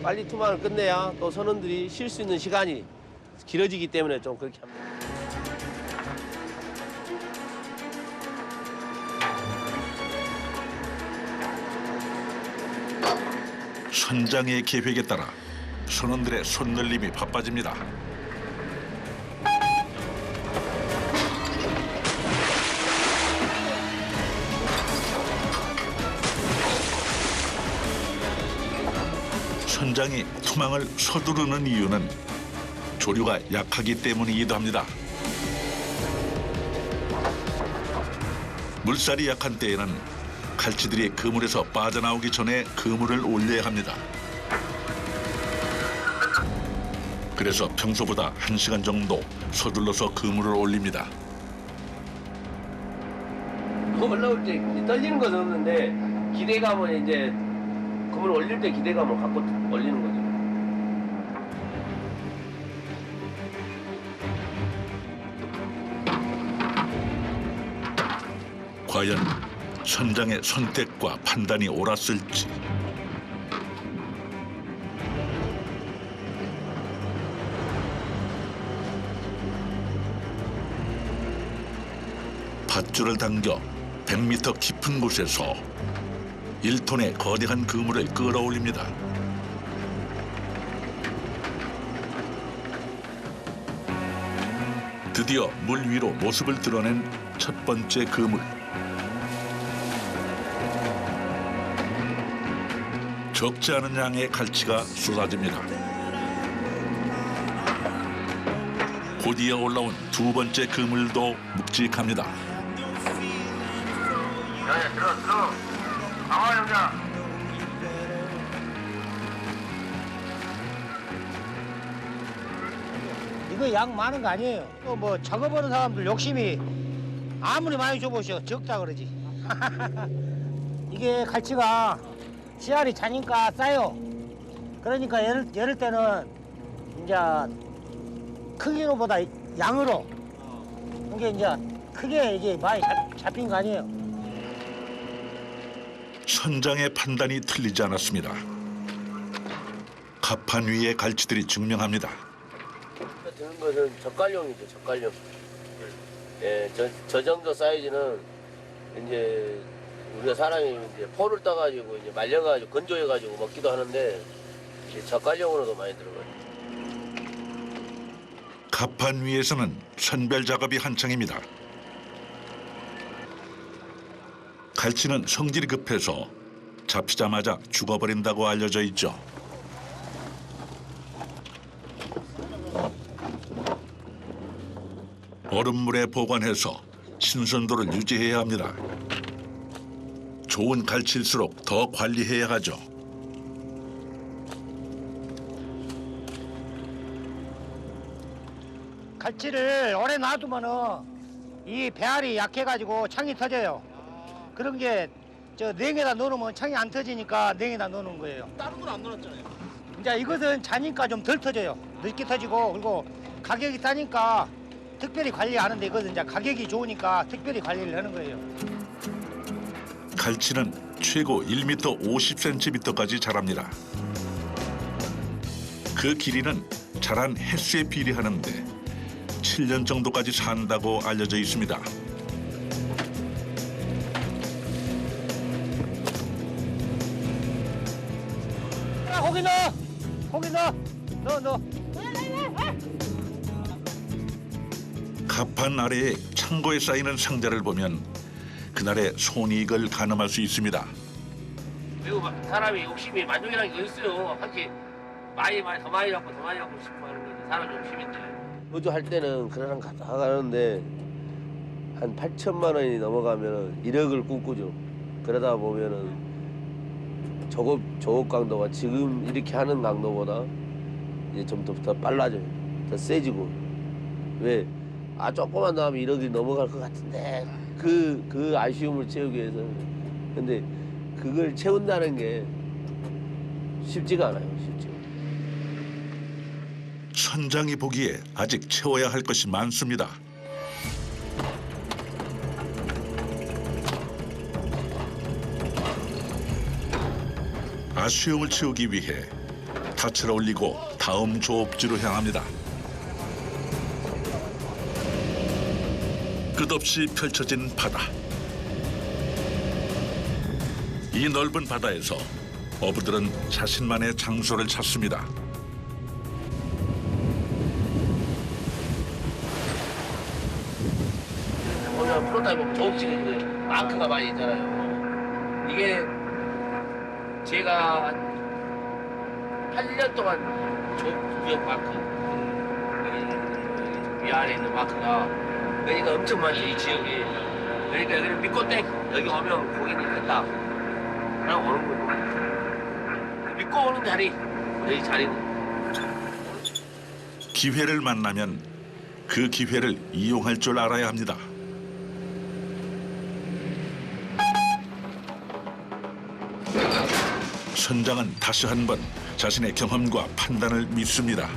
빨리 투망을 끝내야 또 선원들이 쉴 수 있는 시간이 길어지기 때문에 좀 그렇게 합니다. 선장의 계획에 따라 선원들의 손놀림이 바빠집니다. 선장이 투망을 서두르는 이유는 조류가 약하기 때문이기도 합니다. 물살이 약한 때에는 갈치들이 그물에서 빠져나오기 전에 그물을 올려야 합니다. 그래서 평소보다 1시간 정도 서둘러서 그물을 올립니다. 올라올 때 떨리는 건 없는데 기대감은 이제 그물 올릴 때 기대감을 갖고 올리는 거죠. 과연 선장의 선택과 판단이 옳았을지. 밧줄을 당겨 100m 깊은 곳에서 1톤의 거대한 그물을 끌어올립니다. 드디어 물 위로 모습을 드러낸 첫 번째 그물. 적지 않은 양의 갈치가 쏟아집니다. 곧이어 올라온 두 번째 그물도 묵직합니다. 야, 들어. 강화 형자. 이거 양 많은 거 아니에요. 또 뭐 작업하는 사람들 욕심이 아무리 많이 줘보셔 적다 그러지. 이게 갈치가 씨알이 차니까 싸요. 그러니까 예를 때는 이제 크기보다 양으로 이게 이제 크게 이게 많이 잡힌 거 아니에요. 선장의 판단이 틀리지 않았습니다. 갑판 위의 갈치들이 증명합니다. 드는 것은 젓갈용이죠, 젓갈용. 예, 저 정도 사이즈는 이제 우리가 사람이 이제 포를 떠가지고 이제 말려가지고 건조해가지고 먹기도 하는데 이제 젓갈용으로도 많이 들어가요. 갑판 위에서는 선별 작업이 한창입니다. 갈치는 성질이 급해서 잡히자마자 죽어버린다고 알려져 있죠. 얼음물에 보관해서 신선도를 유지해야 합니다. 좋은 갈치일수록 더 관리해야 하죠. 갈치를 오래 놔두면은 이 배알이 약해가지고 창이 터져요. 그런 게 저 냉에다 넣어놓으면 창이 안 터지니까 냉에다 넣어놓은 거예요. 다른 건 안 넣었잖아요. 이제 이것은 자니까 좀 덜 터져요. 늦게 터지고 그리고 가격이 싸니까 특별히 관리 안 하는데 이것은 이제 가격이 좋으니까 특별히 관리를 하는 거예요. 갈치는 최고 1m 50cm까지 자랍니다. 그 길이는 자란 횟수에 비례하는데 7년 정도까지 산다고 알려져 있습니다. 자, 고기 넣어! 고기 넣어! 넣어! 갑판 아래에 창고에 쌓이는 상자를 보면 그날의 손이익을 가늠할 수 있습니다. 그리고 사람이 욕심이 만족이라는 게 있어요. 한끼 더 많이 잡고 싶어 하는 게 사람 욕심인데. 어조 할 때는 그러랑 가는데 한 8천만 원이 넘어가면 1억을 꿈꾸죠. 그러다 보면은 저급 강도가 지금 이렇게 하는 강도보다 이제 좀 더 빨라져요. 더 세지고. 왜? 조금만 더 하면 1억이 넘어갈 것 같은데 그 아쉬움을 채우기 위해서. 근데 그걸 채운다는 게 쉽지가 않아요. 쉽지가. 선장이 보기에 아직 채워야 할 것이 많습니다. 아쉬움을 채우기 위해 닻을 올리고 다음 조업지로 향합니다. 끝없이 펼쳐진 바다. 이 넓은 바다에서 어부들은 자신만의 장소를 찾습니다. 보면 프로타입 보면 조업지인데 마크가 많이 있잖아요. 이게 제가 8년 동안 조업 마크 여기 위아래 있는 마크가 여기가 엄청 많죠, 이 지역이. 그러니까 여기는 믿고땡 여기 오면 고기는 있다 라고 오는 거예요. 믿고 오는 자리, 여기 자리는. 기회를 만나면 그 기회를 이용할 줄 알아야 합니다. 선장은 다시 한번 자신의 경험과 판단을 믿습니다.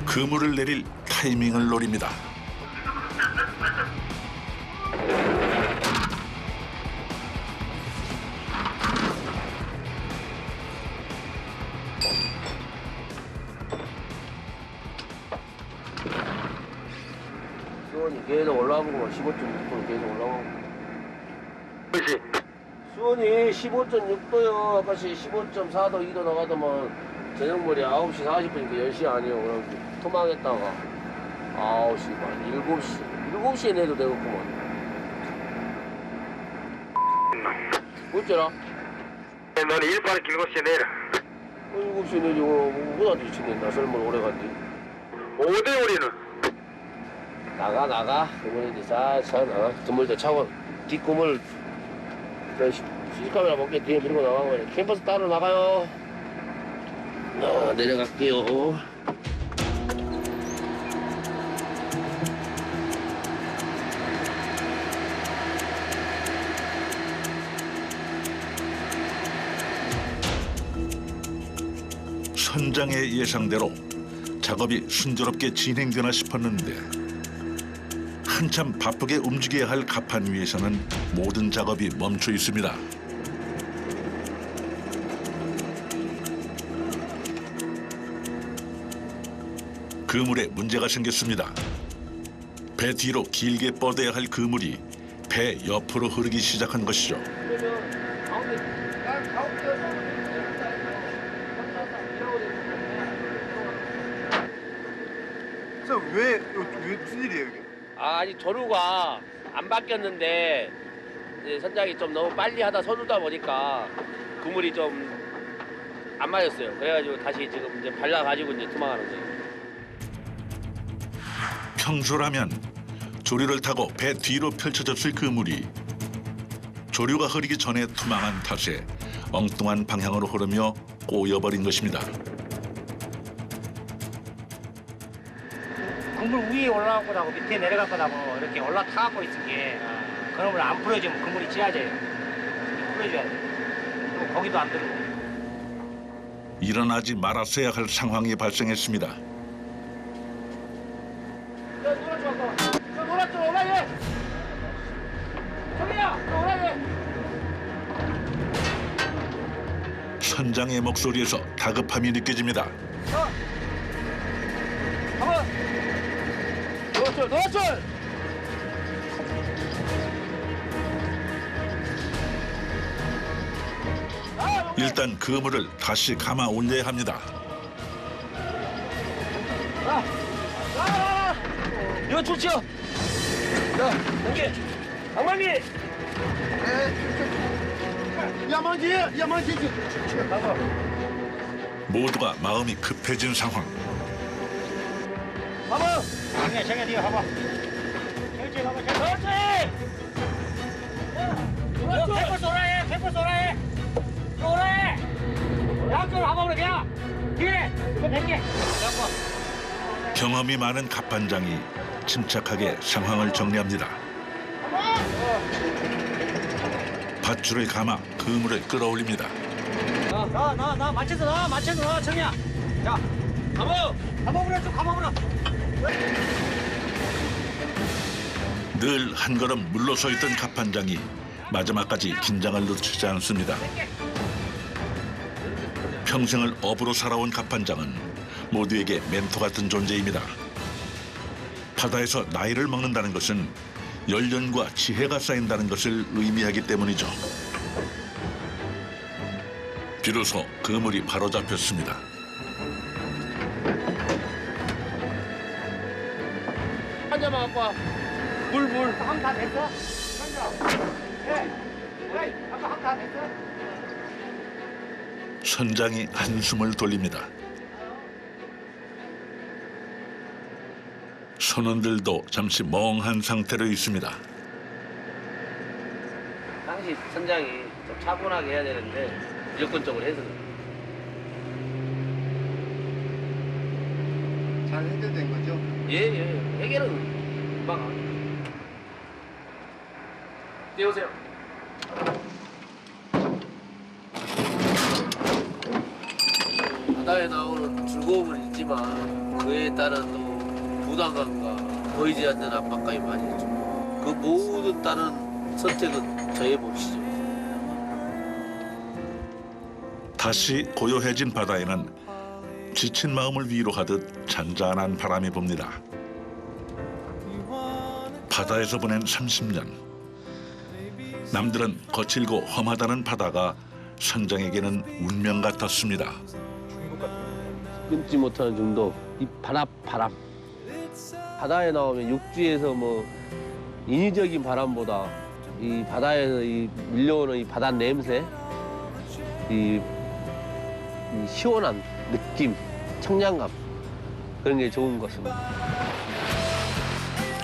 그물을 내릴 타이밍을 노립니다. 수온이 계속 올라가고 15.6% 계속 올라가고. 수온이 15.6도요. 아까시 15.4도, 2도 나가더만 저녁물이 9시 40분이니까 10시 아니에요. 그럼 토막했다가 9시 반, 7시에 내도 되겠구만. 어쩌라? 너는 일반은 7시에 내려. 7시에 내지 뭐다 뒤치겠나. 설문 오래 간디. 어디 우리는? 나가. 그러면 이제 싹 나가. 드물도 차고 뒷구물 CC카메라 먹게 뒤에 밀고 나가고 캠퍼스 따로 나가요. 내려갈게요. 선장의 예상대로 작업이 순조롭게 진행되나 싶었는데 한참 바쁘게 움직여야 할 갑판 위에서는 모든 작업이 멈춰 있습니다. 그물에 문제가 생겼습니다. 배 뒤로 길게 뻗어야 할 그물이 배 옆으로 흐르기 시작한 것이죠. 왜 무슨 일이에요 이게? 아직 조류가 안 바뀌었는데 이제 선장이 좀 너무 빨리 하다 서두다 보니까 그물이 좀 안 맞았어요. 그래가지고 다시 지금 이제 발라가지고 이제 투망하는 거예요. 평소라면 조류를 타고 배 뒤로 펼쳐졌을 그물이 조류가 흐르기 전에 투망한 탓에 엉뚱한 방향으로 흐르며 꼬여버린 것입니다. 그물 위에 올라갈 거다고 밑에 내려갈 거다고 이렇게 올라타갖고 있으니 그러면 안 풀어지면 그물이 찢어져요. 풀어줘야 돼. 그리고 거기도 안 들고. 일어나지 말았어야 할 상황이 발생했습니다. 노랗죠, 오라이! 저기야, 오라이! 선장의 목소리에서 다급함이 느껴집니다. 한번! 노랗죠! 일단 그물을 다시 감아 올려야 합니다. 이거 좋지요? 자, 여기! 강만기! 야만지. 모두가 마음이 급해진 상황. 가봐! 정이야, 네가 봐봐. 그렇지, 봐봐, 그렇지! 백퍼 쏘라해, 백퍼 쏘라해. 쏘라해. 양쪽으로 가봐, 그래, 뒤에. 이거 100개. 경험이 많은 갑판장이 침착하게 상황을 정리합니다. 밧줄을 감아 그물을 끌어올립니다. 나 맞춰서 나, 정이야. 자, 가봐! 가봐보라, 좀 가봐보라. 늘 한 걸음 물러서 있던 갑판장이 마지막까지 긴장을 늦추지 않습니다. 평생을 업으로 살아온 갑판장은 모두에게 멘토 같은 존재입니다. 바다에서 나이를 먹는다는 것은 연륜과 지혜가 쌓인다는 것을 의미하기 때문이죠. 비로소 그물이 바로잡혔습니다. 한 잔만 갖고 와. 물. 한다 됐어? 네. 아까 한다 됐어? 선장이 한숨을 돌립니다. 선원들도 잠시 멍한 상태로 있습니다. 당시 선장이 좀 차분하게 해야 되는데 무조건적으로 해서 그래. 잘 해결된 거죠? 예. 해결은 금방 안 해. 띄우세요. 바다에 나오는 즐거움은 있지만 그에 따른 또 부담감과 보이지 않는 압박감이 많이 있죠. 그 모든 다른 선택은 저의 몫이죠. 다시 고요해진 바다에는 지친 마음을 위로하듯 잔잔한 바람이 붑니다. 바다에서 보낸 30년. 남들은 거칠고 험하다는 바다가 선장에게는 운명 같았습니다. 끊지 못하는 중독, 이 바람. 바다에 나오면 육지에서 뭐 인위적인 바람보다 이 바다에서 이 밀려오는 이 바다 냄새, 이 시원한 느낌, 청량감 그런 게 좋은 것 같습니다.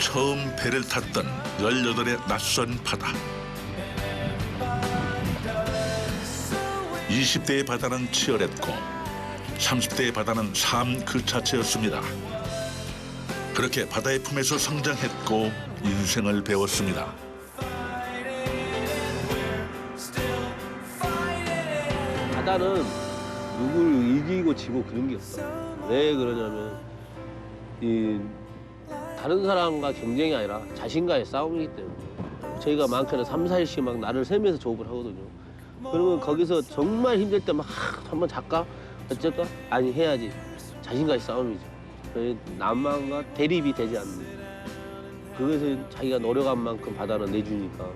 처음 배를 탔던 18의 낯선 바다. 20대의 바다는 치열했고 30대의 바다는 삶 그 자체였습니다. 그렇게 바다의 품에서 성장했고 인생을 배웠습니다. 바다는 누구를 이기고 지고 그런 게 없어. 왜 그러냐면 이 다른 사람과 경쟁이 아니라 자신과의 싸움이기 때문에 저희가 많게는 3, 4일씩 막 날을 새면서 조업을 하거든요. 그러면 거기서 정말 힘들 때 막 한번 잘까? 어쩔까? 아니 해야지. 자신과의 싸움이죠. 남만과 대립이 되지 않는. 그것을 자기가 노력한 만큼 바다는 내주니까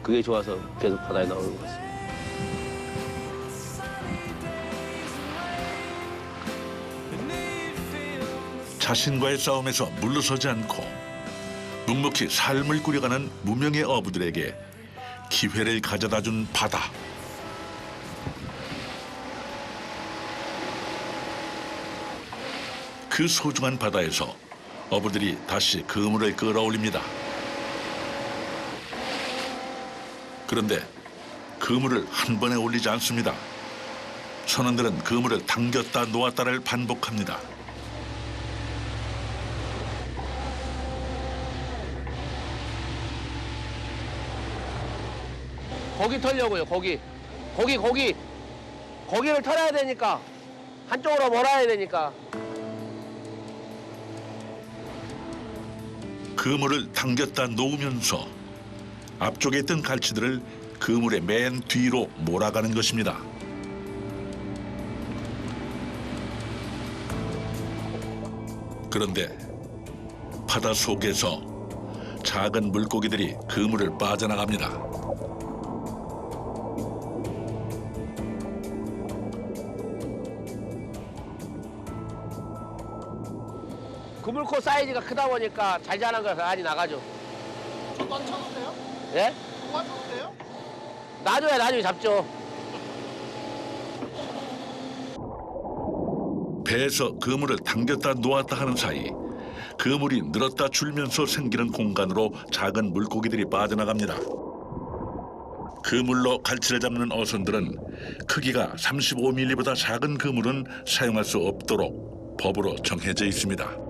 그게 좋아서 계속 바다에 나오는 것 같습니다. 자신과의 싸움에서 물러서지 않고 묵묵히 삶을 꾸려가는 무명의 어부들에게 기회를 가져다준 바다. 그 소중한 바다에서 어부들이 다시 그물을 끌어올립니다. 그런데 그물을 한 번에 올리지 않습니다. 선원들은 그물을 당겼다 놓았다를 반복합니다. 고기 털려고요, 고기를 털어야 되니까 한쪽으로 몰아야 되니까. 그물을 당겼다 놓으면서 앞쪽에 있던 갈치들을 그물의 맨 뒤로 몰아가는 것입니다. 그런데 바다 속에서 작은 물고기들이 그물을 빠져나갑니다. 그물코 사이즈가 크다 보니까 잘 자란 거라서 알이 나가죠. 저도 안 쳐도 돼요? 예? 저도 안 쳐도 돼요? 놔줘야 나중에 잡죠. 배에서 그물을 당겼다 놓았다 하는 사이 그물이 늘었다 줄면서 생기는 공간으로 작은 물고기들이 빠져나갑니다. 그물로 갈치를 잡는 어선들은 크기가 35mm보다 작은 그물은 사용할 수 없도록 법으로 정해져 있습니다.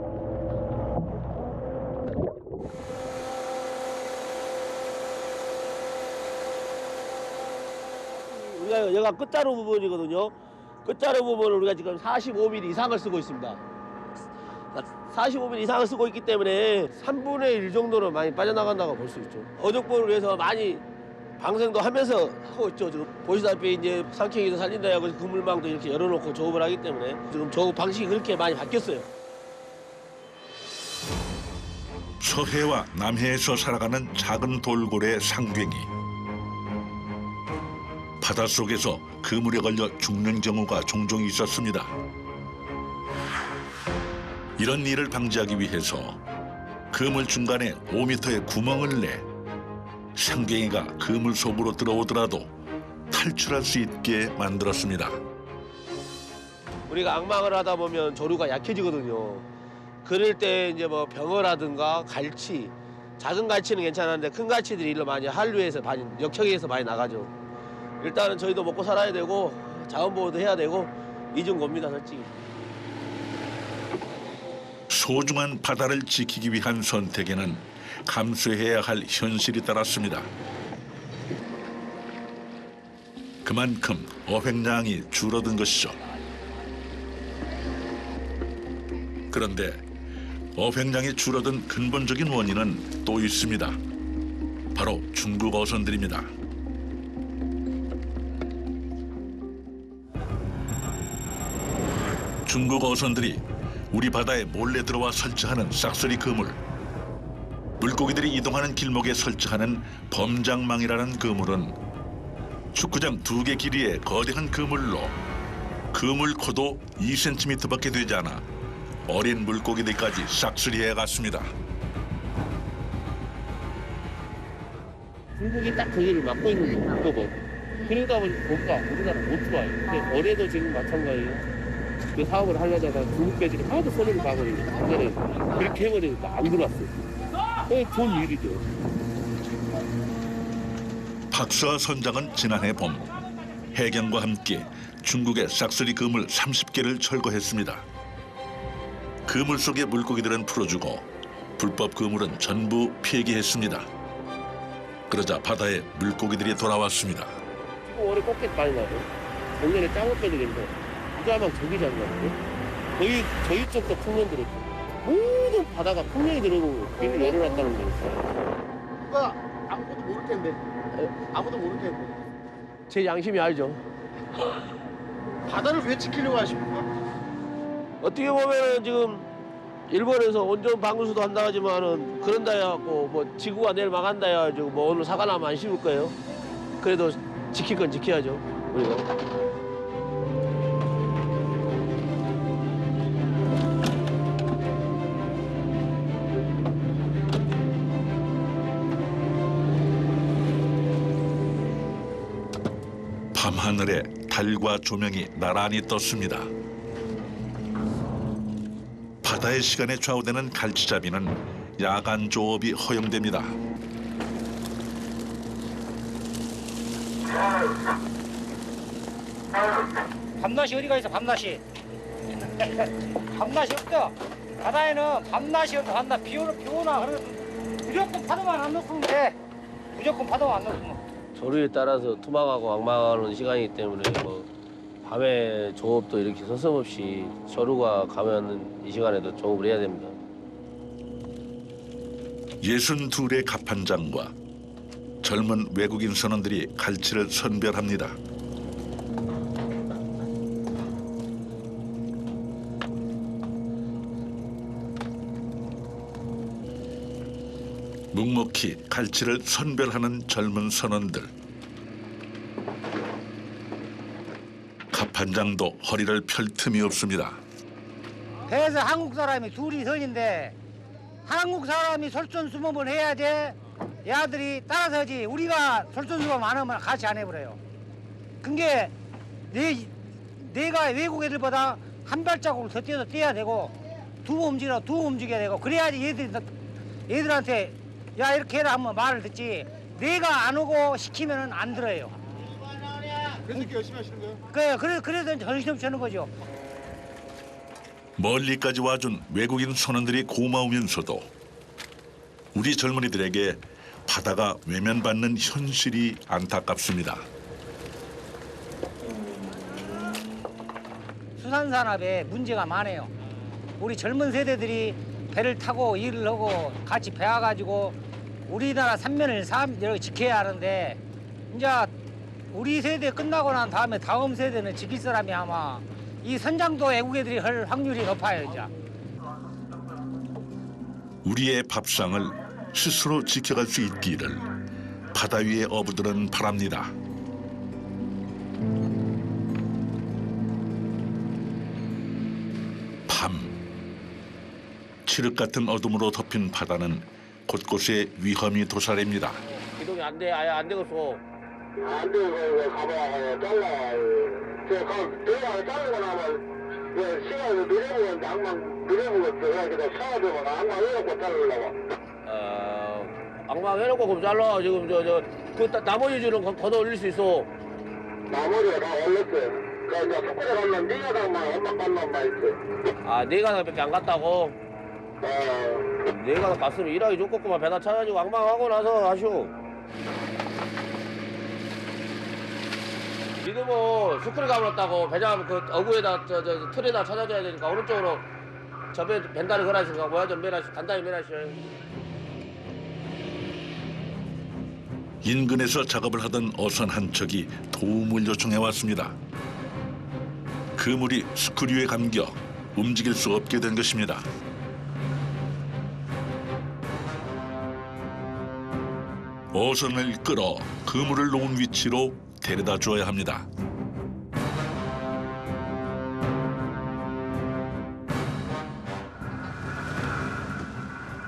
우리가 여기가 끝자루 부분이거든요. 끝자루 부분을 우리가 지금 45mm 이상을 쓰고 있습니다. 45mm 이상을 쓰고 있기 때문에 3분의 1 정도는 많이 빠져나간다고 볼 수 있죠. 어족보를 위해서 많이 방생도 하면서 하고 있죠. 지금 보시다시피 이제 삼켜기도 살린다 하고 그물망도 이렇게 열어놓고 조업을 하기 때문에 지금 조업 방식이 그렇게 많이 바뀌었어요. 서해와 남해에서 살아가는 작은 돌고래 상괭이. 바닷속에서 그물에 걸려 죽는 경우가 종종 있었습니다. 이런 일을 방지하기 위해서 그물 중간에 5m의 구멍을 내 상괭이가 그물 속으로 들어오더라도 탈출할 수 있게 만들었습니다. 우리가 악망을 하다 보면 조류가 약해지거든요. 그럴 때 이제 뭐 병어라든가 갈치, 작은 갈치는 괜찮은데 큰 갈치들이 일로 많이 한류에서 많이 역청에서 많이 나가죠. 일단은 저희도 먹고 살아야 되고 자원보호도 해야 되고 이중 겁니다, 솔직히. 소중한 바다를 지키기 위한 선택에는 감수해야 할 현실이 따랐습니다. 그만큼 어획량이 줄어든 것이죠. 그런데 어획량이 줄어든 근본적인 원인은 또 있습니다. 바로 중국 어선들입니다. 중국 어선들이 우리 바다에 몰래 들어와 설치하는 싹쓸이 그물. 물고기들이 이동하는 길목에 설치하는 범장망이라는 그물은 축구장 2개 길이의 거대한 그물로 그물 코도 2cm밖에 되지 않아 어린 물고기들까지 싹쓸이해 갔습니다. 중국이 딱 거기를 막고 있는 거 봐. 그러다 보니까 우리나라 못 들어와요. 근데 올해도 지금 마찬가지예요. 그 사업을 하려다가 중국 배들이 하도 손을 봐버리니까 작년에 그렇게 해버리니까 안 들어왔어요. 그게 좋은 일이죠. 박수와 선장은 지난해 봄 해경과 함께 중국의 싹쓸이 그물 30개를 철거했습니다. 그물 속의 물고기들은 풀어주고 불법 그물은 전부 폐기했습니다. 그러자 바다에 물고기들이 돌아왔습니다. 지금 올해 꽃게 많이 나죠. 작년에 짱어 빼들인데 부자막 저기잖아요. 거의 저희 쪽도 풍년 들었죠. 모든 바다가 풍년이 들어오고 길을 열어놨다는 거였어요. 누가 아무것도 모를 텐데. 아무도 모를 텐데. 제 양심이 알죠. 바다를 왜 지키려고 하십니까? 어떻게 보면 지금 일본에서 온전 방수도 한다 하지만은 그런다 해갖고 뭐 지구가 내일 망한다 해가지고 뭐 오늘 사과 나면 안 심을 거예요. 그래도 지킬 건 지켜야죠 우리가. 밤하늘에 달과 조명이 나란히 떴습니다. 바다의 시간에 좌우되는 갈치잡이는 야간 조업이 허용됩니다. 밤낮이 어디가 있어 밤낮이. 밤낮이 없어. 바다에는 밤낮이 없어. 밤낮 비 오나 그래도 무조건 파도만 안 넣으면 돼. 무조건 파도만 안 넣으면. 조류에 따라서 투망하고 왕망하는 시간이기 때문에 뭐 밤에 조업도 이렇게 서슴없이 조류가 가면 이 시간에도 조업을 해야 됩니다. 62의 갑판장과 젊은 외국인 선원들이 갈치를 선별합니다. 묵묵히 갈치를 선별하는 젊은 선원들. 갑판장도 허리를 펼 틈이 없습니다. 배에서 한국 사람이 둘이 선인데 한국 사람이 솔선수범을 해야지 야들이 따라서지. 우리가 솔선수범 안 하면 같이 안 해버려요. 그게 내가 외국 애들보다 한 발자국을 더 뛰어야 되고 두 움직여야 되고 그래야지 얘들한테 야 이렇게 해라 하면 말을 듣지. 내가 안 오고 시키면은 안 들어요. 그래서 이렇게 열심히 하시는 거예요? 그래서 정신없이 하는 거죠. 멀리까지 와준 외국인 선원들이 고마우면서도 우리 젊은이들에게 바다가 외면받는 현실이 안타깝습니다. 수산산업에 문제가 많아요. 우리 젊은 세대들이 배를 타고 일을 하고 같이 배워가지고 우리나라 삼면을 이렇게 지켜야 하는데 이제 우리 세대 끝나고 난 다음에 다음 세대는 지킬 사람이 아마 이 선장도 외국 애들이 할 확률이 높아요. 이제. 우리의 밥상을 스스로 지켜갈 수 있기를 바다 위의 어부들은 바랍니다. 밤, 칠흑 같은 어둠으로 덮인 바다는 곳곳에 위험이 도사립니다. 기동이 안 돼, 아예 안 되겠어. 안 되고 가봐야 잘라. 대화 자르고 나면 시간을 늘려보면 양만 늘려보겠어. 그래서 사업에만 양만 해놓고 자르려고. 악마 해놓고 그럼 잘라. 지금 그 나머지 줄은 걷어 올릴 수 있어. 나머지가 다 올렸어요. 그러니까 이제 숙구에 가면 네가 당만 엄마 깐만 있어. 아, 네 가닥밖에 안 갔다고? 네 가닥 갔으면 일하기 좋겠구만. 배다 찾아가지고 왕망하고 나서 하쇼. 니도 뭐 스쿨 가버렸다고 배장 그 어구에다 틀에다 찾아줘야 되니까 오른쪽으로 저배 벤다를 걸어주니까 뭐야 좀 매라시 단단히 매라시오. 인근에서 작업을 하던 어선 한 척이 도움을 요청해 왔습니다. 그물이 스크류에 감겨 움직일 수 없게 된 것입니다. 어선을 끌어 그물을 놓은 위치로 데려다 주어야 합니다.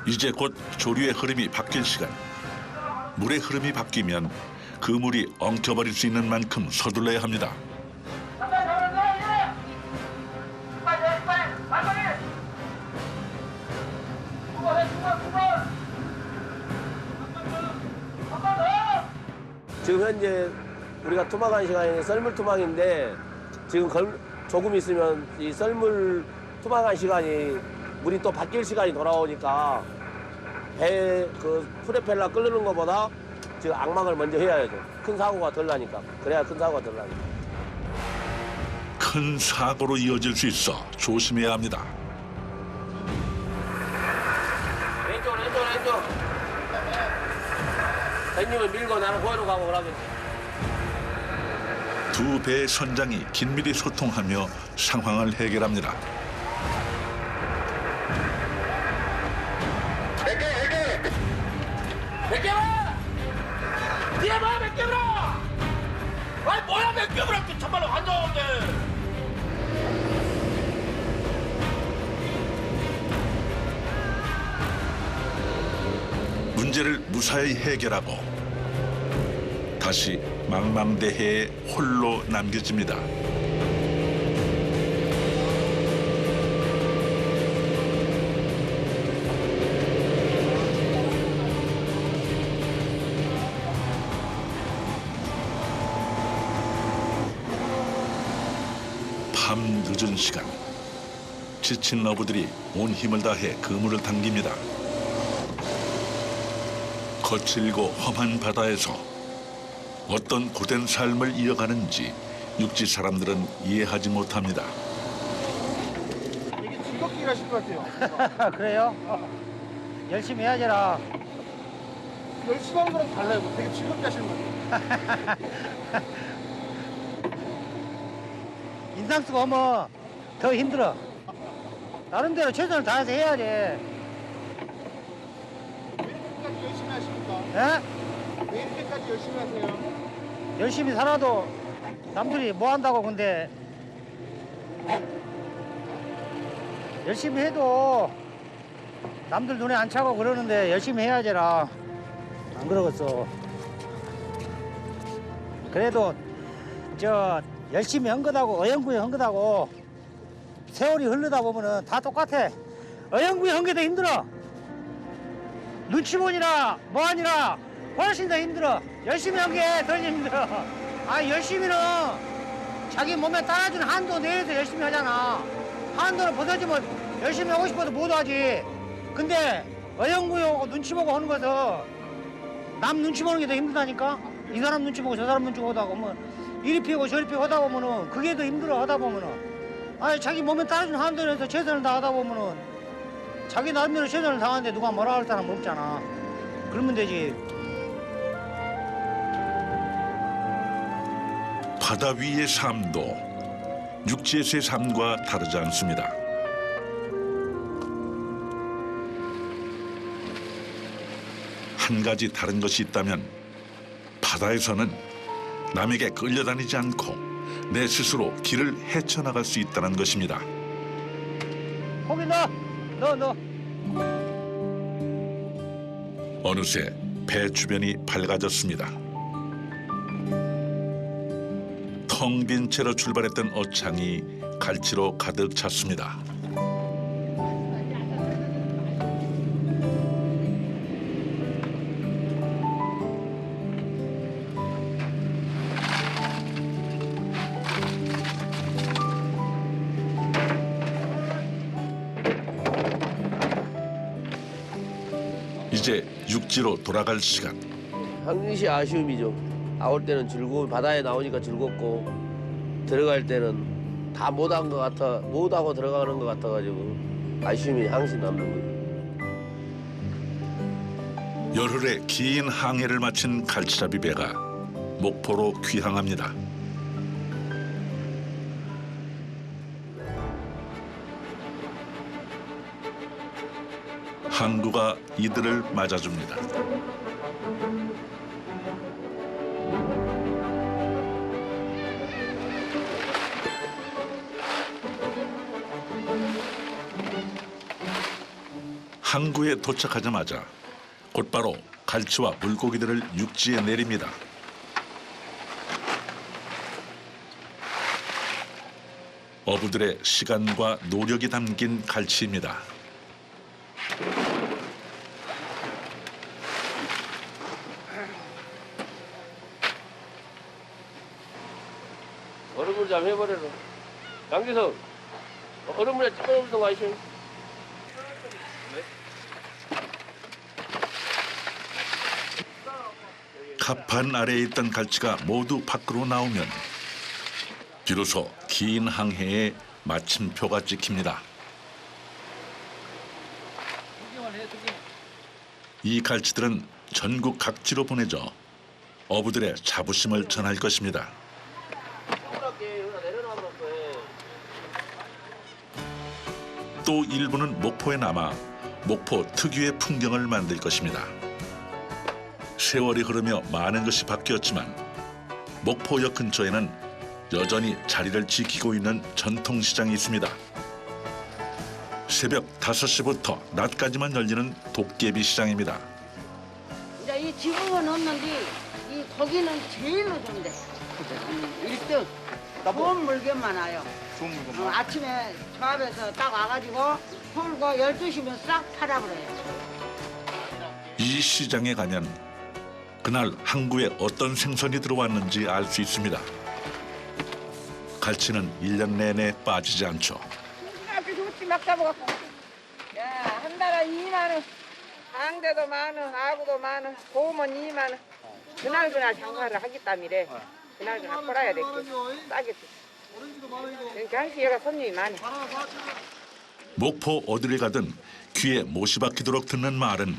이제 곧 조류의 흐름이 바뀔 시간. 물의 흐름이 바뀌면 그물이 엉켜버릴 수 있는 만큼 서둘러야 합니다. 지금 현재 우리가 투망한 시간이 썰물 투망인데 지금 조금 있으면 이 썰물 투망한 시간이 물이 또 바뀔 시간이 돌아오니까 배 그 프레펠러 끓는 것보다 지금 악망을 먼저 해야죠. 큰 사고가 덜 나니까. 그래야 큰 사고가 덜 나니까. 큰 사고로 이어질 수 있어 조심해야 합니다. 왼쪽. 형님은 밀고 나는 보이로 가고 그러겠지. 두 배의 선장이 긴밀히 소통하며 상황을 해결합니다. 몇 개라! 뒤에 봐, 몇 개라! 아니, 뭐야, 몇 개라! 참말로 안 나오는데! 문제를 무사히 해결하고 다시 망망대해에 홀로 남겨집니다. 밤 늦은 시간, 지친 어부들이 온 힘을 다해 그물을 당깁니다. 거칠고 험한 바다에서 어떤 고된 삶을 이어가는지 육지 사람들은 이해하지 못합니다. 되게 즐겁게 일하실 것 같아요. 그래요? 열심히 해야지라. 열심히 하는 거랑 달라요. 되게 즐겁게 하시는 것 같아요. 인상 쓰고 하면 더 힘들어. 나름대로 최선을 다해서 해야지. 왜 이렇게까지 열심히 하십니까? 예? 왜 이렇게까지 열심히 하세요? 열심히 살아도 남들이 뭐 한다고 근데 열심히 해도 남들 눈에 안 차고 그러는데 열심히 해야지라. 안 그러겠어. 그래도 저 열심히 한 거다고 어영부영 한 거다고 세월이 흐르다 보면은 다 똑같아. 어영부영 한 게 더 힘들어. 눈치 보니라 뭐하니라 훨씬 더 힘들어. 열심히 한 게 더 힘들어. 아 열심히는 자기 몸에 따라주는 한도 내에서 열심히 하잖아. 한도를 벗어지면 열심히 하고 싶어도 못 하지. 근데 어영부영하고 눈치 보고 하는 것은 남 눈치 보는 게 더 힘들다니까. 이 사람 눈치 보고 저 사람 눈치 보고 하다 보면 이리 피고 저리 피고 하다 보면은 그게 더 힘들어. 하다 보면은 아니 자기 몸에 따라주는 한도 내에서 최선을 다하다 보면은 자기 나름대로 최선을 다하는데 누가 뭐라 할 사람 없잖아. 그러면 되지. 바다 위의 삶도 육지에서의 삶과 다르지 않습니다. 한 가지 다른 것이 있다면 바다에서는 남에게 끌려다니지 않고 내 스스로 길을 헤쳐나갈 수 있다는 것입니다. 거기 넣어. 어느새 배 주변이 밝아졌습니다. 텅 빈 채로 출발했던 어창이 갈치로 가득 찼습니다. 이제 육지로 돌아갈 시간. 항시 아쉬움이죠. 나올 때는 즐거운 바다에 나오니까 즐겁고 들어갈 때는 다 못한 것 같아 못하고 들어가는 것 같아가지고 아쉬움이 항상 남는 거예요. 열흘의 긴 항해를 마친 갈치잡이 배가 목포로 귀향합니다. 항구가 이들을 맞아줍니다. 항구에 도착하자마자 곧바로 갈치와 물고기들을 육지에 내립니다. 어부들의 시간과 노력이 담긴 갈치입니다. 얼음물 좀 해버려라. 양기석, 얼음물에 찌꺼기부터 가시오. 갑판 아래에 있던 갈치가 모두 밖으로 나오면 비로소 긴 항해의 마침표가 찍힙니다. 이 갈치들은 전국 각지로 보내져 어부들의 자부심을 전할 것입니다. 또 일부는 목포에 남아 목포 특유의 풍경을 만들 것입니다. 세월이 흐르며 많은 것이 바뀌었지만 목포역 근처에는 여전히 자리를 지키고 있는 전통시장이 있습니다. 새벽 5시부터 낮까지만 열리는 도깨비 시장입니다. 이제 이 지붕은 없는데 이 고기는 제일로 좋은데 1등 좋은 물건 많아요. 좋은 물건. 아침에 조합에서 딱 와가지고 풀고 12시면 싹 팔아버려요. 이 시장에 가면 그날 항구에 어떤 생선이 들어왔는지 알 수 있습니다. 갈치는 1년 내내 빠지지 않죠. 아주 좋지 막 잡아갖고. 야, 한 달에 2만 원. 강대도 만 원, 아구도 만 원, 고음은 2만 원. 그날 장사를 하기 때문에 그날 팔아야 돼. 싸겠지. 그러니까 항상 얘가 손님이 많아. 목포 어디를 가든 귀에 못이 박히도록 듣는 말은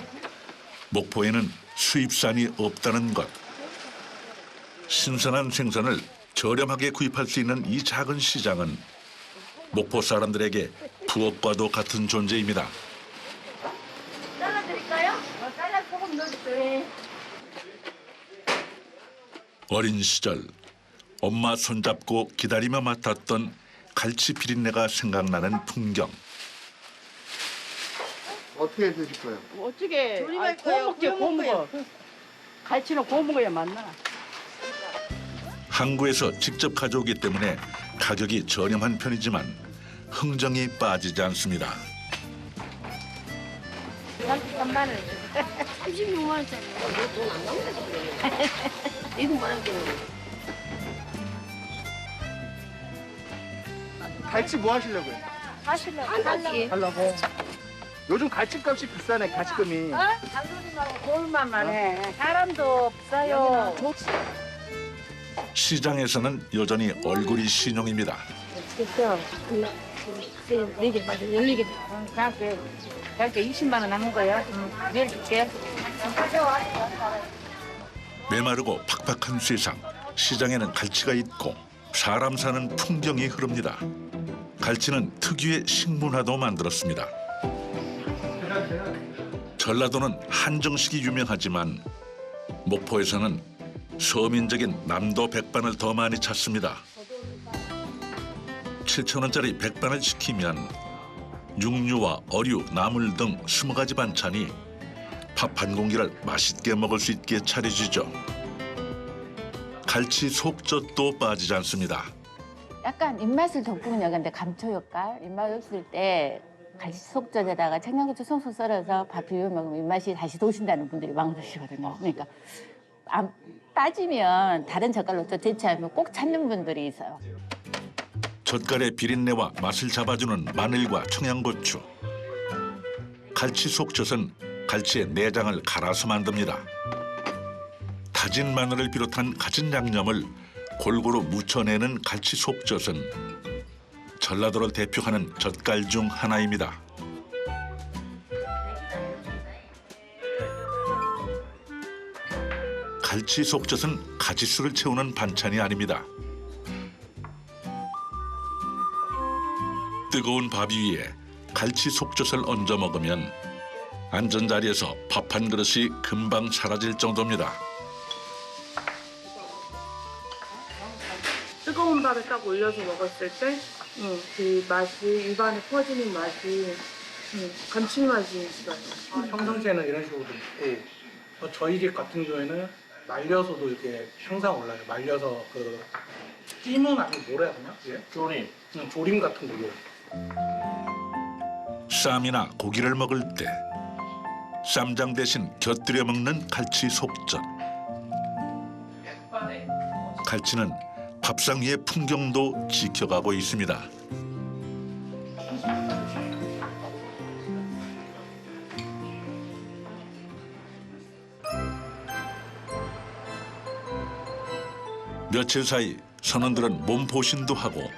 목포에는 수입산이 없다는 것. 신선한 생선을 저렴하게 구입할 수 있는 이 작은 시장은 목포 사람들에게 부엌과도 같은 존재입니다. 잘라드릴까요? 잘라 조금 넣어주세요. 어린 시절 엄마 손잡고 기다리며 맡았던 갈치 비린내가 생각나는 풍경. 어떻게 드실 거예요? 어떻게? 구워 먹지, 구워 먹어. 갈치는 구워 먹어야 맞나? 항구에서 직접 가져오기 때문에 가격이 저렴한 편이지만 흥정이 빠지지 않습니다. 33만 원. 36만 원짜리. 돈안 나온다. 이거 뭐라고? 갈치 뭐 하시려고요? 하려고. 하려고. 요즘 갈치값이 비싸네, 갈치금이. 잔소리 말고 돌만만 해. 사람도 비싸요. 시장에서는 여전히 얼굴이 신용입니다. 됐어. 네개 맞아. 14개. 그렇게 20만 원 남은 거야. 내일 줄게. 메마르고 팍팍한 세상. 시장에는 갈치가 있고 사람 사는 풍경이 흐릅니다. 갈치는 특유의 식문화도 만들었습니다. 전라도는 한정식이 유명하지만 목포에서는 서민적인 남도 백반을 더 많이 찾습니다. 7,000원짜리 백반을 시키면 육류와 어류, 나물 등 20가지 반찬이 밥 한 공기를 맛있게 먹을 수 있게 차려지죠. 갈치 속젓도 빠지지 않습니다. 약간 입맛을 돋구는 역인데 감초 역할. 입맛 없을 때 갈치 속젓에다가 청양고추 송송 썰어서 밥 비벼 먹으면 입맛이 다시 도신다는 분들이 많으시거든요. 그러니까 안 빠지면 다른 젓갈로 또 대체하면 꼭 찾는 분들이 있어요. 젓갈의 비린내와 맛을 잡아주는 마늘과 청양고추. 갈치 속젓은 갈치의 내장을 갈아서 만듭니다. 다진 마늘을 비롯한 갖은 양념을 골고루 묻혀내는 갈치 속젓은 전라도를 대표하는 젓갈 중 하나입니다. 갈치 속젓은 가지수를 채우는 반찬이 아닙니다. 뜨거운 밥 위에 갈치 속젓을 얹어 먹으면 앉은 자리에서 밥 한 그릇이 금방 사라질 정도입니다. 뜨거운 밥에 딱 올려서 먹었을 때 그 맛이 입안에 퍼지는 맛이 감칠맛이 있어요. 평상시에는 이런 식으로 있고 저희 집 같은 경우에는 말려서도 이렇게 항상 올라요. 말려서 그 찜은 아니고 뭐라 해야 되나? 예? 조림. 조림 같은 걸로. 쌈이나 고기를 먹을 때 쌈장 대신 곁들여 먹는 갈치 속젓. 갈치는 밥상 위의 풍경도 지켜가고 있습니다. 며칠 사이 선원들은 몸보신도 하고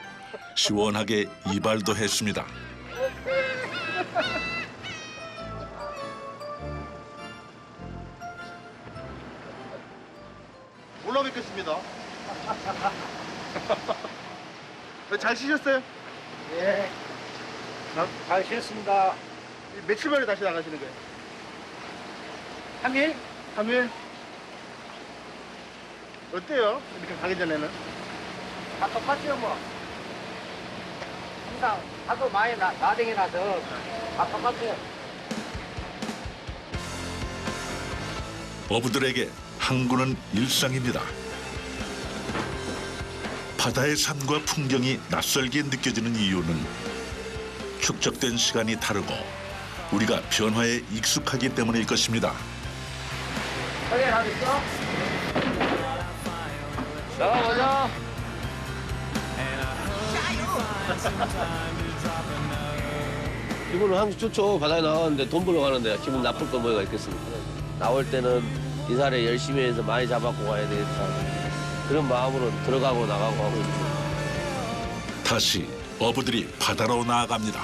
시원하게 이발도 했습니다. 올라 뵙겠습니다. 잘 쉬셨어요? 예. 잘 쉬었습니다. 며칠 만에 다시 나가시는 거예요? 3일? 3일? 어때요? 이렇게 가기 전에는? 다 똑같죠 뭐. 항상 하도 많이 나댕이라서 다 똑같아요. 어부들에게 항구는 일상입니다. 바다의 산과 풍경이 낯설게 느껴지는 이유는 축적된 시간이 다르고 우리가 변화에 익숙하기 때문일 것입니다. 확인하겠어? 나가보자. 기분은 항상 좋죠. 바다에 나가는데 돈 벌러 가는데 기분 나쁠 건 뭐가 있겠습니까? 나올 때는 이사를 열심히 해서 많이 잡아고 가야 되겠다. 그런 마음으로 들어가고 나가고 하고 있죠. 다시 어부들이 바다로 나아갑니다.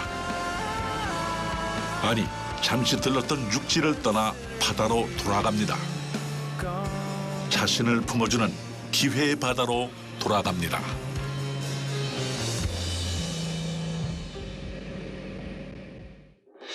아니, 잠시 들렀던 육지를 떠나 바다로 돌아갑니다. 자신을 품어주는 기회의 바다로 돌아갑니다.